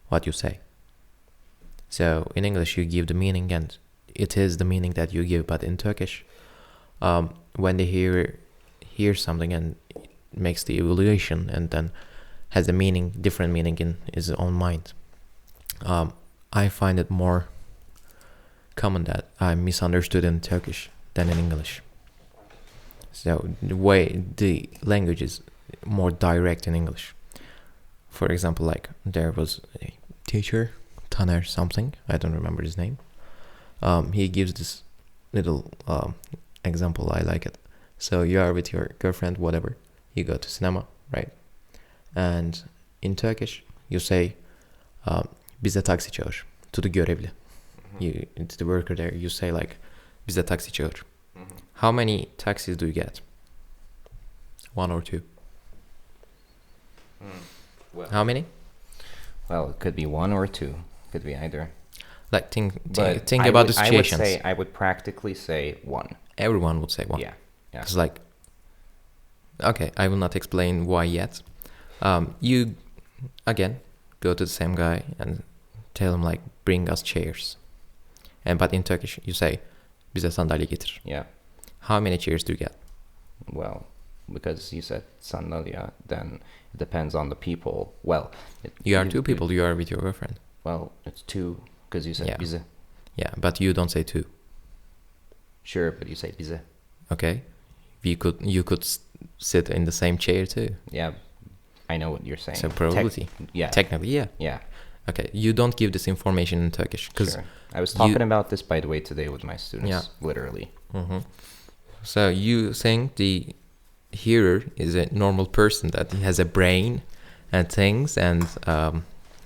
what you say. So in English you give the meaning, and it is the meaning that you give, but in Turkish, when the hearer hears something and makes the evaluation and then has a meaning, different meaning in his own mind, I find it more common that I'm misunderstood in Turkish than in English. So the language is more direct in English. For example, like, there was a teacher, Taner something, I don't remember his name. He gives this little example, I like it. So you are with your girlfriend, whatever, you go to cinema, right? And in Turkish, you say, bize taksi çağır, to the görevli. To the worker there, you say, like, bize taksi çağır. How many taxis do you get? 1 or 2? Well, How many? Well, it could be 1 or 2. Could be either. Like, think But about the situations. I would practically say 1. Everyone would say 1. Yeah. It's like, okay, I will not explain why yet. You, again, go to the same guy and tell him, like, bring us chairs. But in Turkish, you say, bize sandalye getir. Yeah. How many chairs do you get? Well, because you said sandalye, then it depends on the people. Well, You are 2 people, you are with your girlfriend. Well, it's 2, because you said Yeah. bize. Yeah, but you don't say 2. Sure, but you say bize. Okay? You could sit in the same chair too. Yeah, I know what you're saying. So probability. Yeah. Technically, yeah. Yeah. Okay, you don't give this information in Turkish. Sure. I was talking about this, by the way, today with my students. Yeah. Literally. So you think the hearer is a normal person, that he has a brain and things, and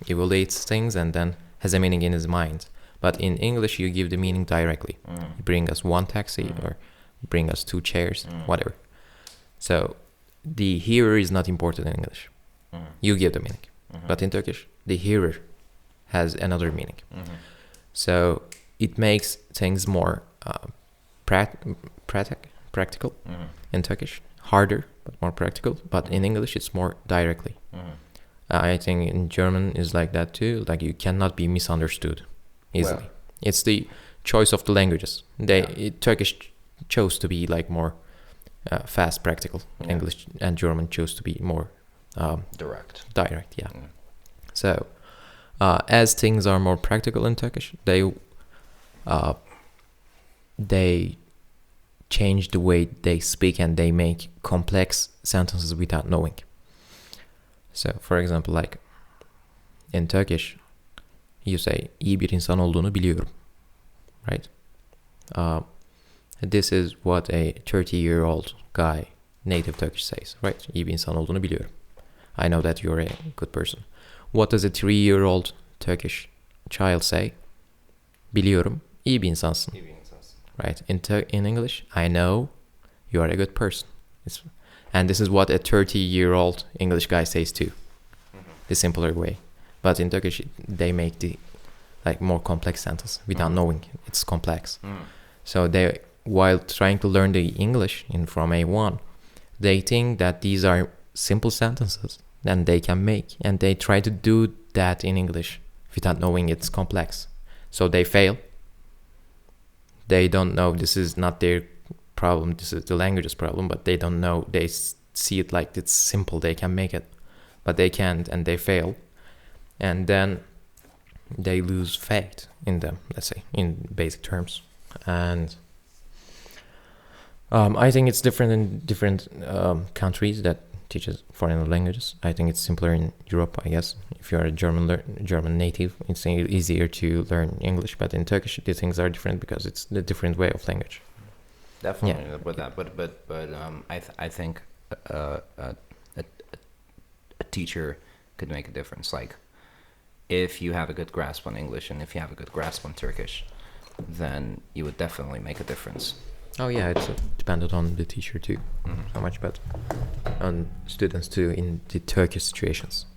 evaluates things, and then has a meaning in his mind. But in English, you give the meaning directly. Bring us 1 taxi, or bring us 2 chairs, whatever. So the hearer is not important in English. You give the meaning. But in Turkish, the hearer has another meaning. So it makes things more practical in Turkish. Harder, but more practical. But in English, it's more directly. I think in German is like that too. Like, you cannot be misunderstood easily. Well, it's the choice of the languages. Turkish chose to be, like, more fast, practical. Yeah. English and German chose to be more direct. direct. Yeah. So as things are more practical in Turkish, they change the way they speak, and they make complex sentences without knowing. So for example, like, in Turkish, you say, iyi bir insan olduğunu biliyorum, right? This is what a 30-year-old guy, native Turkish, says, right? İyi bir insan olduğunu biliyorum. I know that you're a good person. What does a 3-year-old Turkish child say? Biliyorum, iyi bir insansın. Right? In English, I know you are a good person. And this is what a 30-year-old English guy says too. The simpler way. But in Turkish, they make the, like, more complex sentence without knowing it's complex. So they, while trying to learn the English from A1, they think that these are simple sentences that they can make, and they try to do that in English without knowing it's complex. So they fail. They don't know, this is not their problem, this is the language's problem, but they don't know, they see it like it's simple, they can make it, but they can't, and they fail. And then they lose faith in them, let's say, in basic terms. And I think it's different in different countries, that teaches foreign languages. I think it's simpler in Europe, I guess. If you're a German native, it's easier to learn English. But in Turkish, the things are different because it's a different way of language. Definitely with that, but I think a teacher could make a difference. Like, if you have a good grasp on English and if you have a good grasp on Turkish, then you would definitely make a difference. Oh yeah, it's dependent on the teacher too, so much, but on students too in the Turkish situations.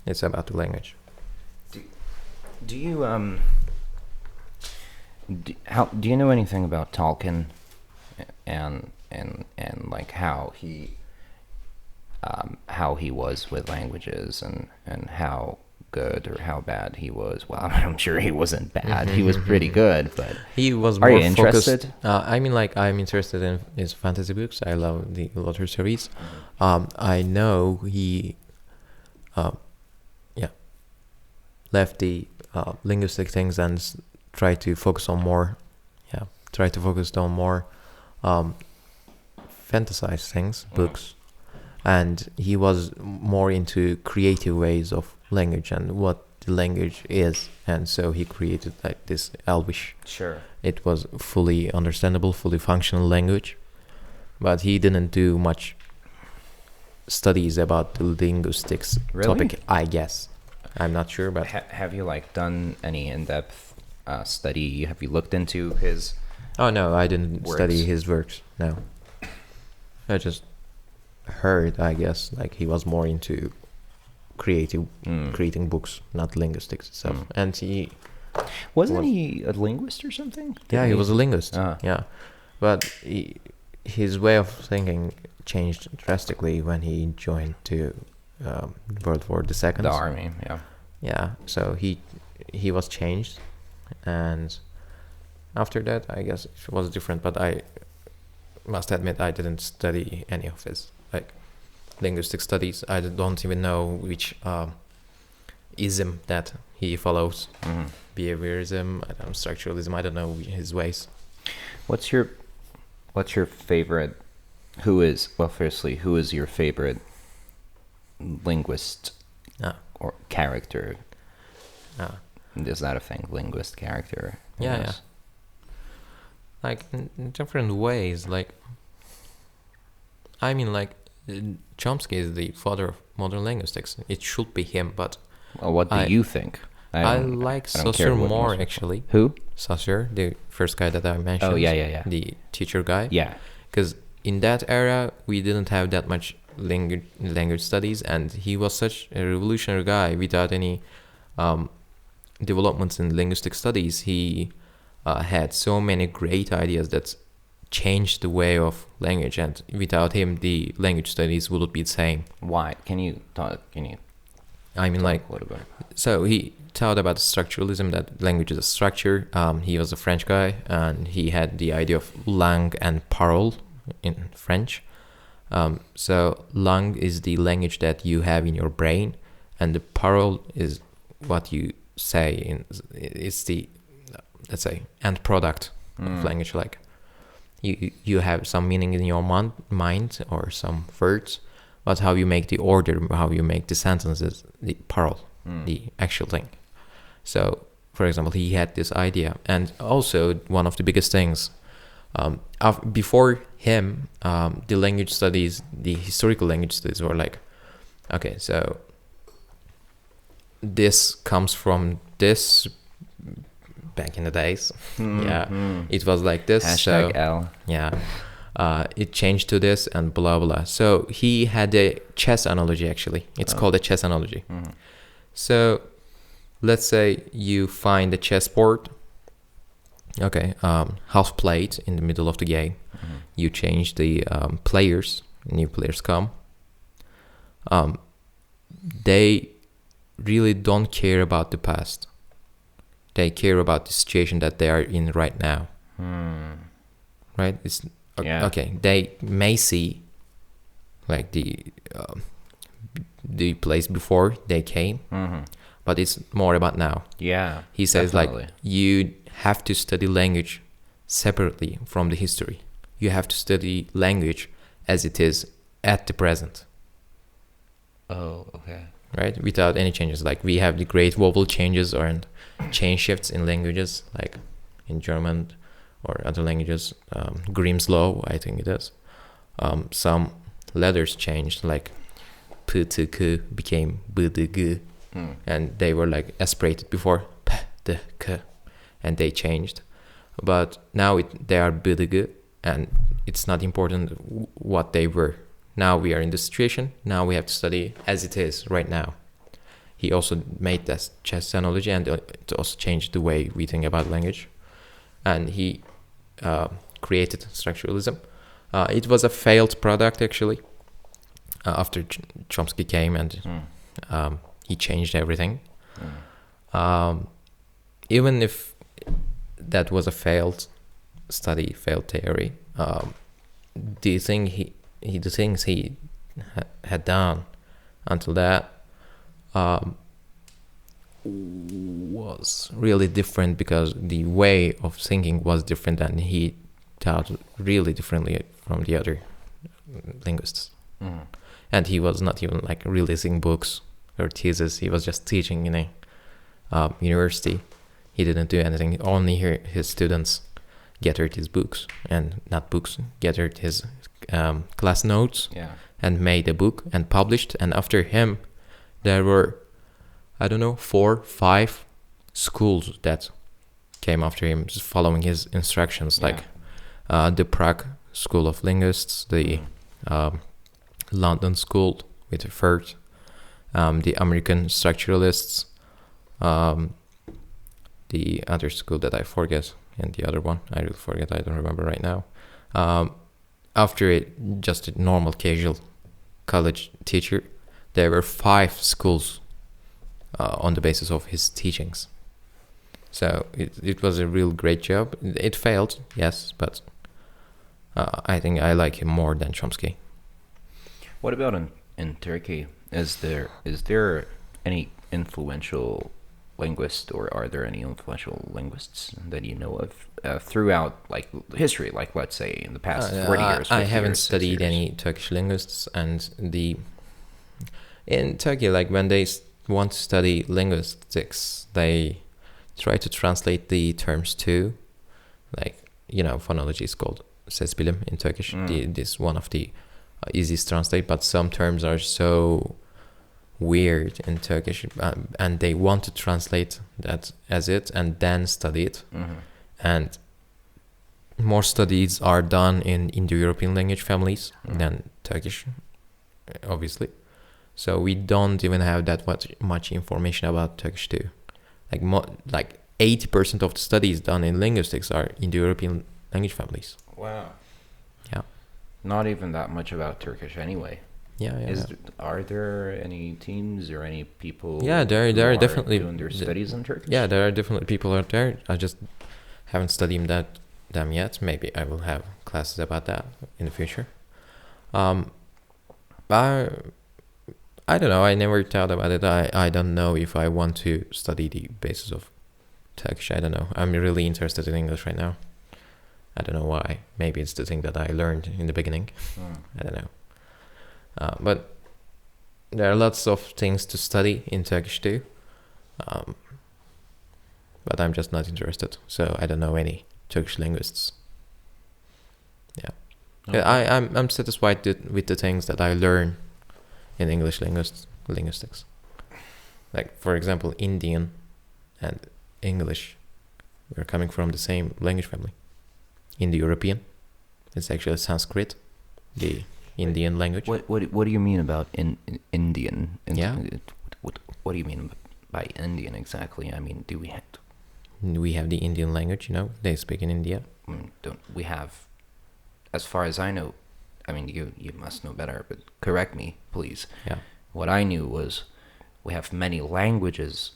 It's about the language. Do you do you know anything about Tolkien and like how he was with languages and how good or how bad he was? Well, I'm sure he wasn't bad. He was pretty good, but he was are more you interested? focused. I mean, like, I'm interested in his fantasy books. I love the Lottery series. I know he, left the linguistic things and tried to focus on more, fantasized things, books, and he was more into creative ways of language and what the language is, and so he created like this Elvish. Sure. It was fully understandable, fully functional language, but he didn't do much studies about the linguistics topic, I guess. I'm not sure, but Have you like done any in-depth study? Have you looked into his? oh no, I didn't works? study his works. No, I just heard, I guess, like he was more into creating books, not linguistics itself. And he Wasn't he a linguist or something? he was a linguist. Ah. Yeah, but his way of thinking changed drastically when he joined to World War II. The army, yeah. Yeah, so he was changed, and after that, I guess it was different. But I must admit, I didn't study any of his like linguistic studies. I don't even know which ism that he follows. Behaviorism, I don't know, structuralism. I don't know his ways. What's your favorite? Who is your favorite linguist or character? Is that a thing? Linguist character? Yeah. Like in different ways. Like, I mean, like Chomsky is the father of modern linguistics. It should be him, but Well, what do you think? I like I don't care Saussure what more, you- actually. Who? Saussure, the first guy that I mentioned. Oh, yeah. The teacher guy. Yeah. Because in that era, we didn't have that much language studies, and he was such a revolutionary guy without any developments in linguistic studies. He had so many great ideas that changed the way of language, and without him, the language studies wouldn't be the same. Why? Can you talk? I mean, like, a little bit? so he taught about structuralism, that language is a structure. He was a French guy, and he had the idea of langue and parole in French. So langue is the language that you have in your brain, and the parole is what you say. It's the, let's say, end product of language. Like, you have some meaning in your mind or some words, but how you make the order, how you make the sentences, the parole, the actual thing. So, for example, he had this idea, and also one of the biggest things, before him, the language studies, the historical language studies were like, okay, so this comes from this back in the days. It was like this. Hashtag so, L. Yeah. It changed to this and blah blah. So he had a chess analogy, actually. It's called a chess analogy. So let's say you find a chessboard, okay, half played in the middle of the game. You change the players, new players come. They really don't care about the past. They care about the situation that they are in right now. Right? It's okay. They may see like the place before they came, but it's more about now. Yeah. He says definitely. like you have to study language separately from the history. You have to study language as it is at the present. Oh, okay. right? Without any changes. Like we have the great vowel changes or chain shifts in languages, like in German or other languages. Grimm's law, I think it is. Some letters changed, like p to k became b to g, and they were like aspirated before p to k, and they changed. But now they are b to g, and it's not important what they were. Now we are in the situation. Now we have to study as it is right now. He also made that chess analogy, and it also changed the way we think about language. And he created structuralism. It was a failed product, actually, after Chomsky came and he changed everything. Even if that was a failed study, failed theory, the things he had done until that was really different, because the way of thinking was different, and he thought really differently from the other linguists. And he was not even like releasing books or theses. He was just teaching in a university. He didn't do anything. Only his students gathered his books, and not books, gathered his class notes, and made a book and published. And after him, there were, I don't know, 4, 5 schools that came after him, just following his instructions, like the Prague School of Linguists, the London School with Firth, the American Structuralists, the other school that I forget, and the other one I really forget, I don't remember right now. After it, just a normal casual college teacher, there were 5 schools on the basis of his teachings. So it was a real great job. It failed, yes, but I think I like him more than Chomsky. What about in Turkey? Is there any influential linguist, or are there any influential linguists that you know of throughout like history, like let's say in the past 40 years? I 50 haven't years, 60 studied years? any Turkish linguists, and in Turkey, like when they want to study linguistics, they try to translate the terms too. Like, phonology is called ses bilim in Turkish. This one of the easiest translate, but some terms are so weird in Turkish, and they want to translate that as it and then study it. And more studies are done in Indo-European language families than Turkish, obviously. So we don't even have that much information about Turkish too. Like 80% of the studies done in linguistics are Indo-European language families. Wow. Yeah. Not even that much about Turkish anyway. Yeah. Are there any teams or any people? Yeah, there are definitely doing their studies in Turkish. Yeah, there are definitely people out there. I just haven't studied them yet. Maybe I will have classes about that in the future. I don't know. I never thought about it. I don't know if I want to study the basis of Turkish. I don't know. I'm really interested in English right now. I don't know why. Maybe it's the thing that I learned in the beginning. I don't know. But there are lots of things to study in Turkish too. But I'm just not interested. So I don't know any Turkish linguists. Yeah. Okay. I'm satisfied with the things that I learn in English linguistics. Like, for example, Indian and English, we're coming from the same language family. Indo-European, it's actually Sanskrit, the Indian language. What do you mean about Indian? Yeah. What do you mean by Indian exactly? I mean, do We have the Indian language, they speak in India. don't we have? As far as I know, I mean, you must know better, but correct me, please. Yeah. What I knew was we have many languages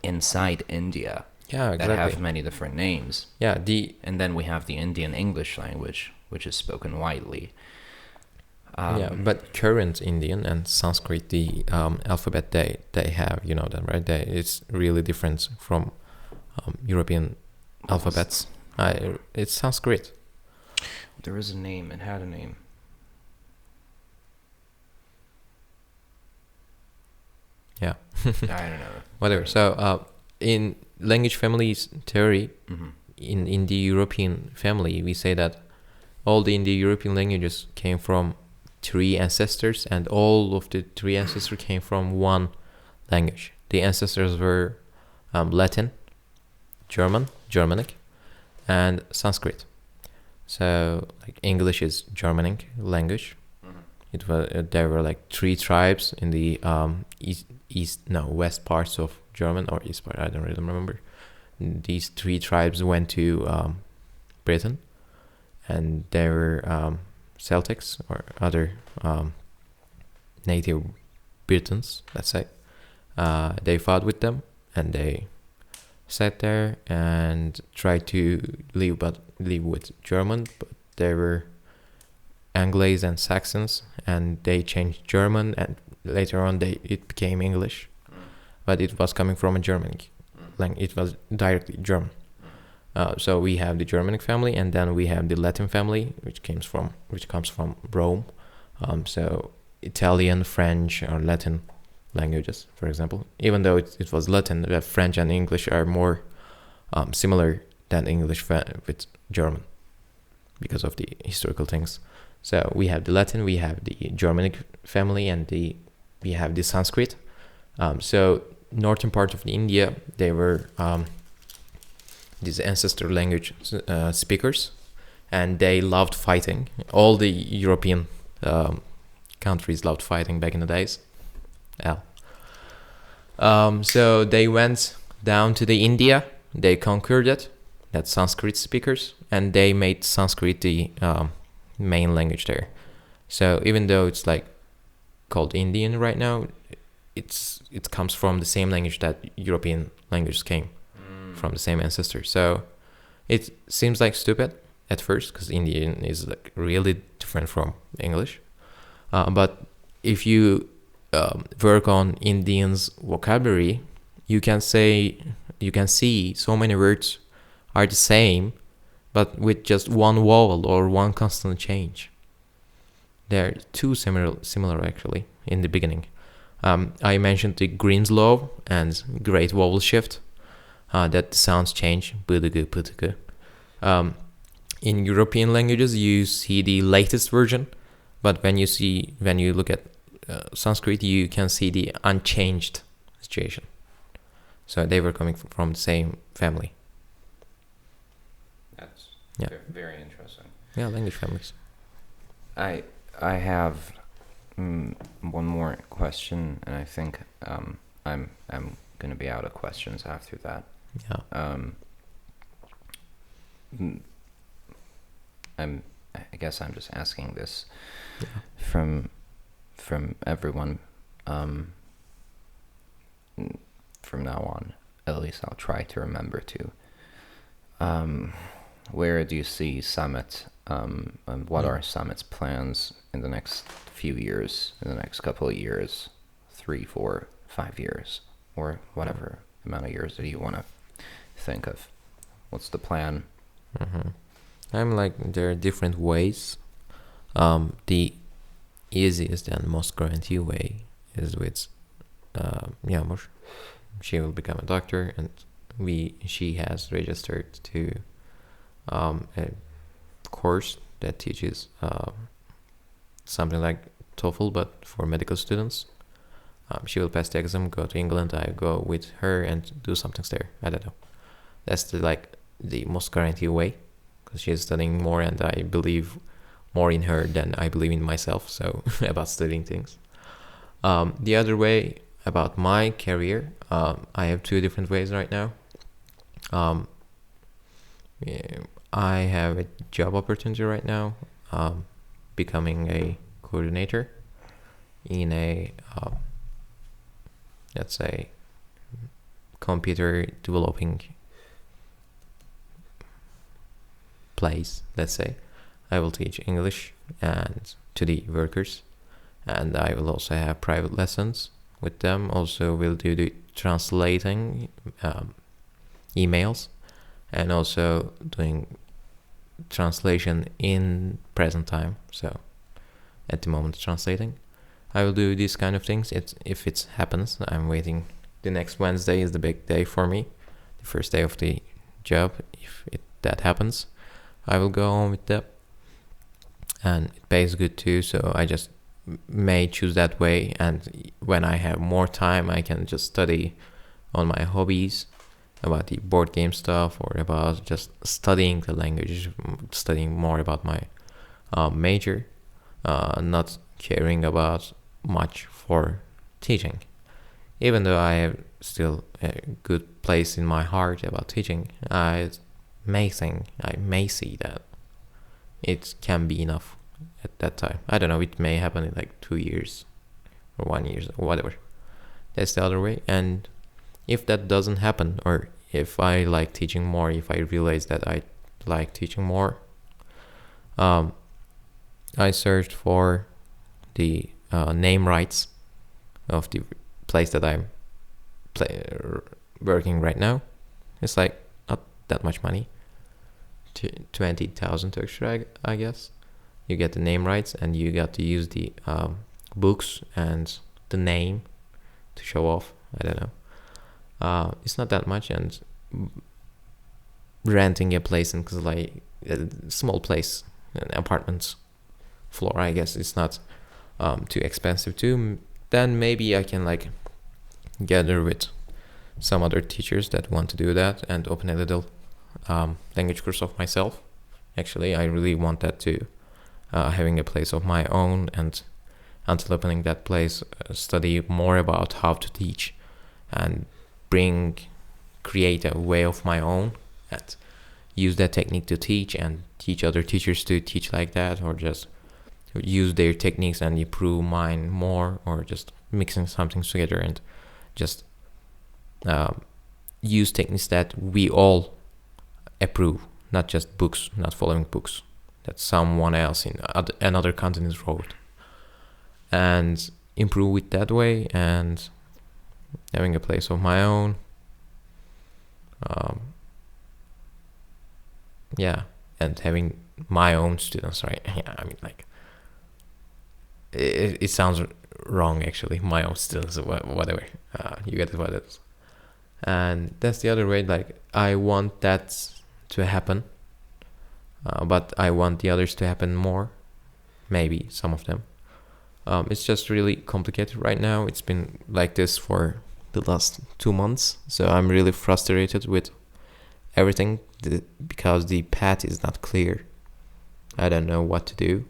inside India Yeah, that exactly. have many different names. Yeah, And then we have the Indian English language, which is spoken widely. but current Indian and Sanskrit, the alphabet they have, you know them, right? It's really different from European alphabets. It's Sanskrit. There is a name. It had a name. Yeah. I don't know. Whatever. So in language families theory, Mm-hmm. in the European family, we say that all the Indo-European languages came from 3 ancestors, and all of the 3 ancestors came from one language. The ancestors were Latin, Germanic, and Sanskrit. So like English is Germanic language. It was there were like 3 tribes in the west parts of German, or east part, I don't really remember. These 3 tribes went to Britain, and they were Celtics or other native Britons, let's say. They fought with them, and they sat there and tried to live with German, but they were Angles and Saxons, and they changed German, and later on it became English, but it was coming from a Germanic language. It was directly German. So we have the Germanic family, and then we have the Latin family, which comes from Rome. So Italian, French, or Latin languages, for example. Even though it was Latin, French and English are more similar than English with German because of the historical things. So we have the Latin, we have the Germanic family, and we have the Sanskrit. So northern part of India, they were these ancestor language speakers, and they loved fighting. All the European countries loved fighting back in the days. Yeah. So they went down to the India, they conquered it, that's Sanskrit speakers, and they made Sanskrit the main language there. So even though it's like called Indian right now, it comes from the same language that European languages came from, the same ancestors. So it seems like stupid at first because Indian is like really different from English. But if you work on Indian's vocabulary, you can see so many words are the same, but with just one vowel or one consonant change. They're too similar actually in the beginning. I mentioned the Green's law and great vowel shift. That sounds change. In European languages, you see the latest version, but when you look at Sanskrit, you can see the unchanged situation. So they were coming from the same family. That's Yeah. very interesting. Yeah, language families. I have one more question, and I think I'm going to be out of questions after that. Yeah. I guess I'm just asking this Yeah. from everyone. From now on, at least I'll try to remember to. Where do you see Summit? And what are Summit's plans in the next few years? In the next couple of years, 3, 4, 5 years, or whatever amount of years that you want to think of. What's the plan? Mm-hmm. I'm like, there are different ways. The easiest and most guaranteed way is with Yağmur. She will become a doctor, and she has registered to a course that teaches something like TOEFL, but for medical students. She will pass the exam, go to England. I go with her and do something there. I don't know. That's the most guaranteed way, because she is studying more, and I believe more in her than I believe in myself. So about studying things. The other way about my career, I have 2 different ways right now. I have a job opportunity right now, becoming a coordinator in a let's say computer developing place. Let's say I will teach English and to the workers, and I will also have private lessons with them. Also will do the translating emails, and also doing translation in present time, so at the moment translating. I will do these kind of things. If it happens, I'm waiting. The next Wednesday is the big day for me, the first day of the job. If that happens, I will go on with that, and it pays good too. So I just may choose that way. And when I have more time, I can just study on my hobbies, about the board game stuff, or about just studying the language, studying more about my major, not caring about much for teaching. Even though I have still a good place in my heart about teaching, I may see that it can be enough at that time. I don't know, it may happen in like 2 years or 1 year or whatever. That's the other way. And if that doesn't happen, or if I like teaching more, if I realize that I like teaching more, I searched for the name rights of the place that I'm working right now. It's like not that much money, 20,000 Turkish lira, I guess. You get the name rights, and you got to use the books and the name to show off. I don't know. It's not that much, and renting a place in Kızılay, a small place, an apartment floor, I guess it's not too expensive too. Then maybe I can like gather with some other teachers that want to do that and open a little language course of myself. Actually, I really want that too, having a place of my own, and until opening that place, study more about how to teach and create a way of my own, and use that technique to teach and teach other teachers to teach like that, or just use their techniques and improve mine more, or just mixing something together and just use techniques that we all approve, not just books, not following books that someone else in another continent wrote, and improve it that way, and having a place of my own. And having my own students, right? Yeah, I mean, like, it sounds wrong actually, my own students, whatever. You get what it is. And that's the other way, like, I want that to happen, but I want the others to happen more, maybe some of them. It's just really complicated right now. It's been like this for the last 2 months, so I'm really frustrated with everything because the path is not clear. I don't know what to do,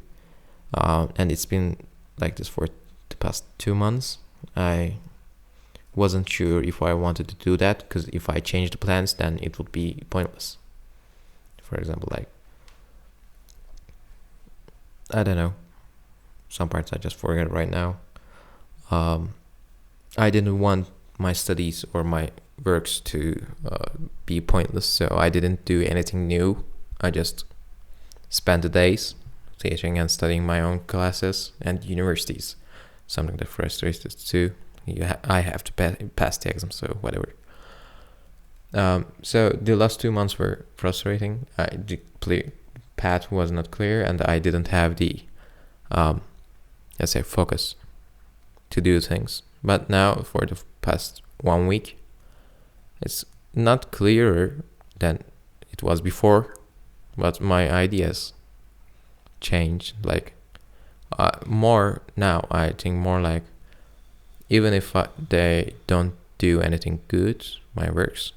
and it's been like this for the past 2 months. I wasn't sure if I wanted to do that, because if I change the plans, then it would be pointless. For example, like, I don't know, some parts I just forget right now. I didn't want my studies or my works to be pointless, so I didn't do anything new. I just spent the days teaching and studying my own classes and universities, something that frustrates us too. I have to pass the exam, so whatever. So the last 2 months were frustrating. The path was not clear, and I didn't have the let's say focus to do things. But now for the past 1 week, it's not clearer than it was before, but my ideas changed. Like, more now, I think more like, even if they don't do anything good, my works,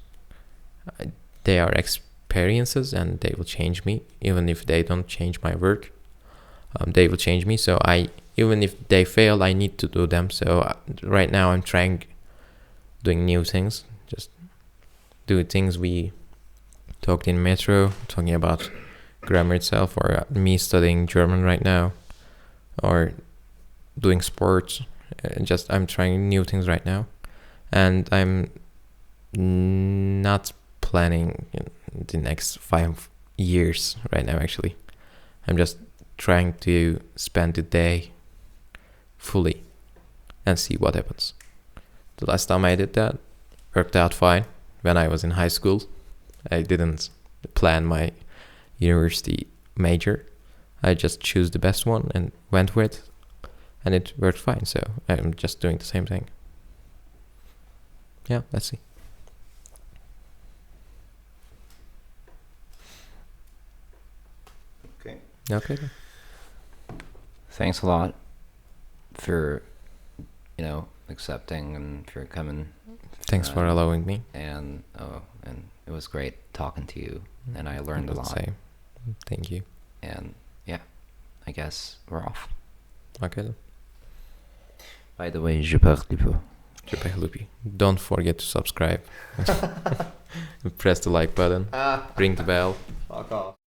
they are experiences and they will change me. Even if they don't change my work, they will change me. So even if they fail, I need to do them. So right now I'm doing new things, just do things we talked in metro, talking about grammar itself, or me studying German right now, or doing sports. I'm trying new things right now, and I'm not planning the next 5 years right now. Actually, I'm just trying to spend the day fully and see what happens. The last time I did that, worked out fine. When I was in high school, I didn't plan my university major. I just chose the best one and went with. and it worked fine. So I'm just doing the same thing. Yeah, let's see. Okay. Okay. Then. Thanks a lot for, accepting and for coming. Thanks for allowing me. And it was great talking to you, and I learned a lot. Same. Thank you. And yeah, I guess we're off. Okay then. By the way, je parle peu. Don't forget to subscribe. Press the like button. Ring the bell. Fuck off.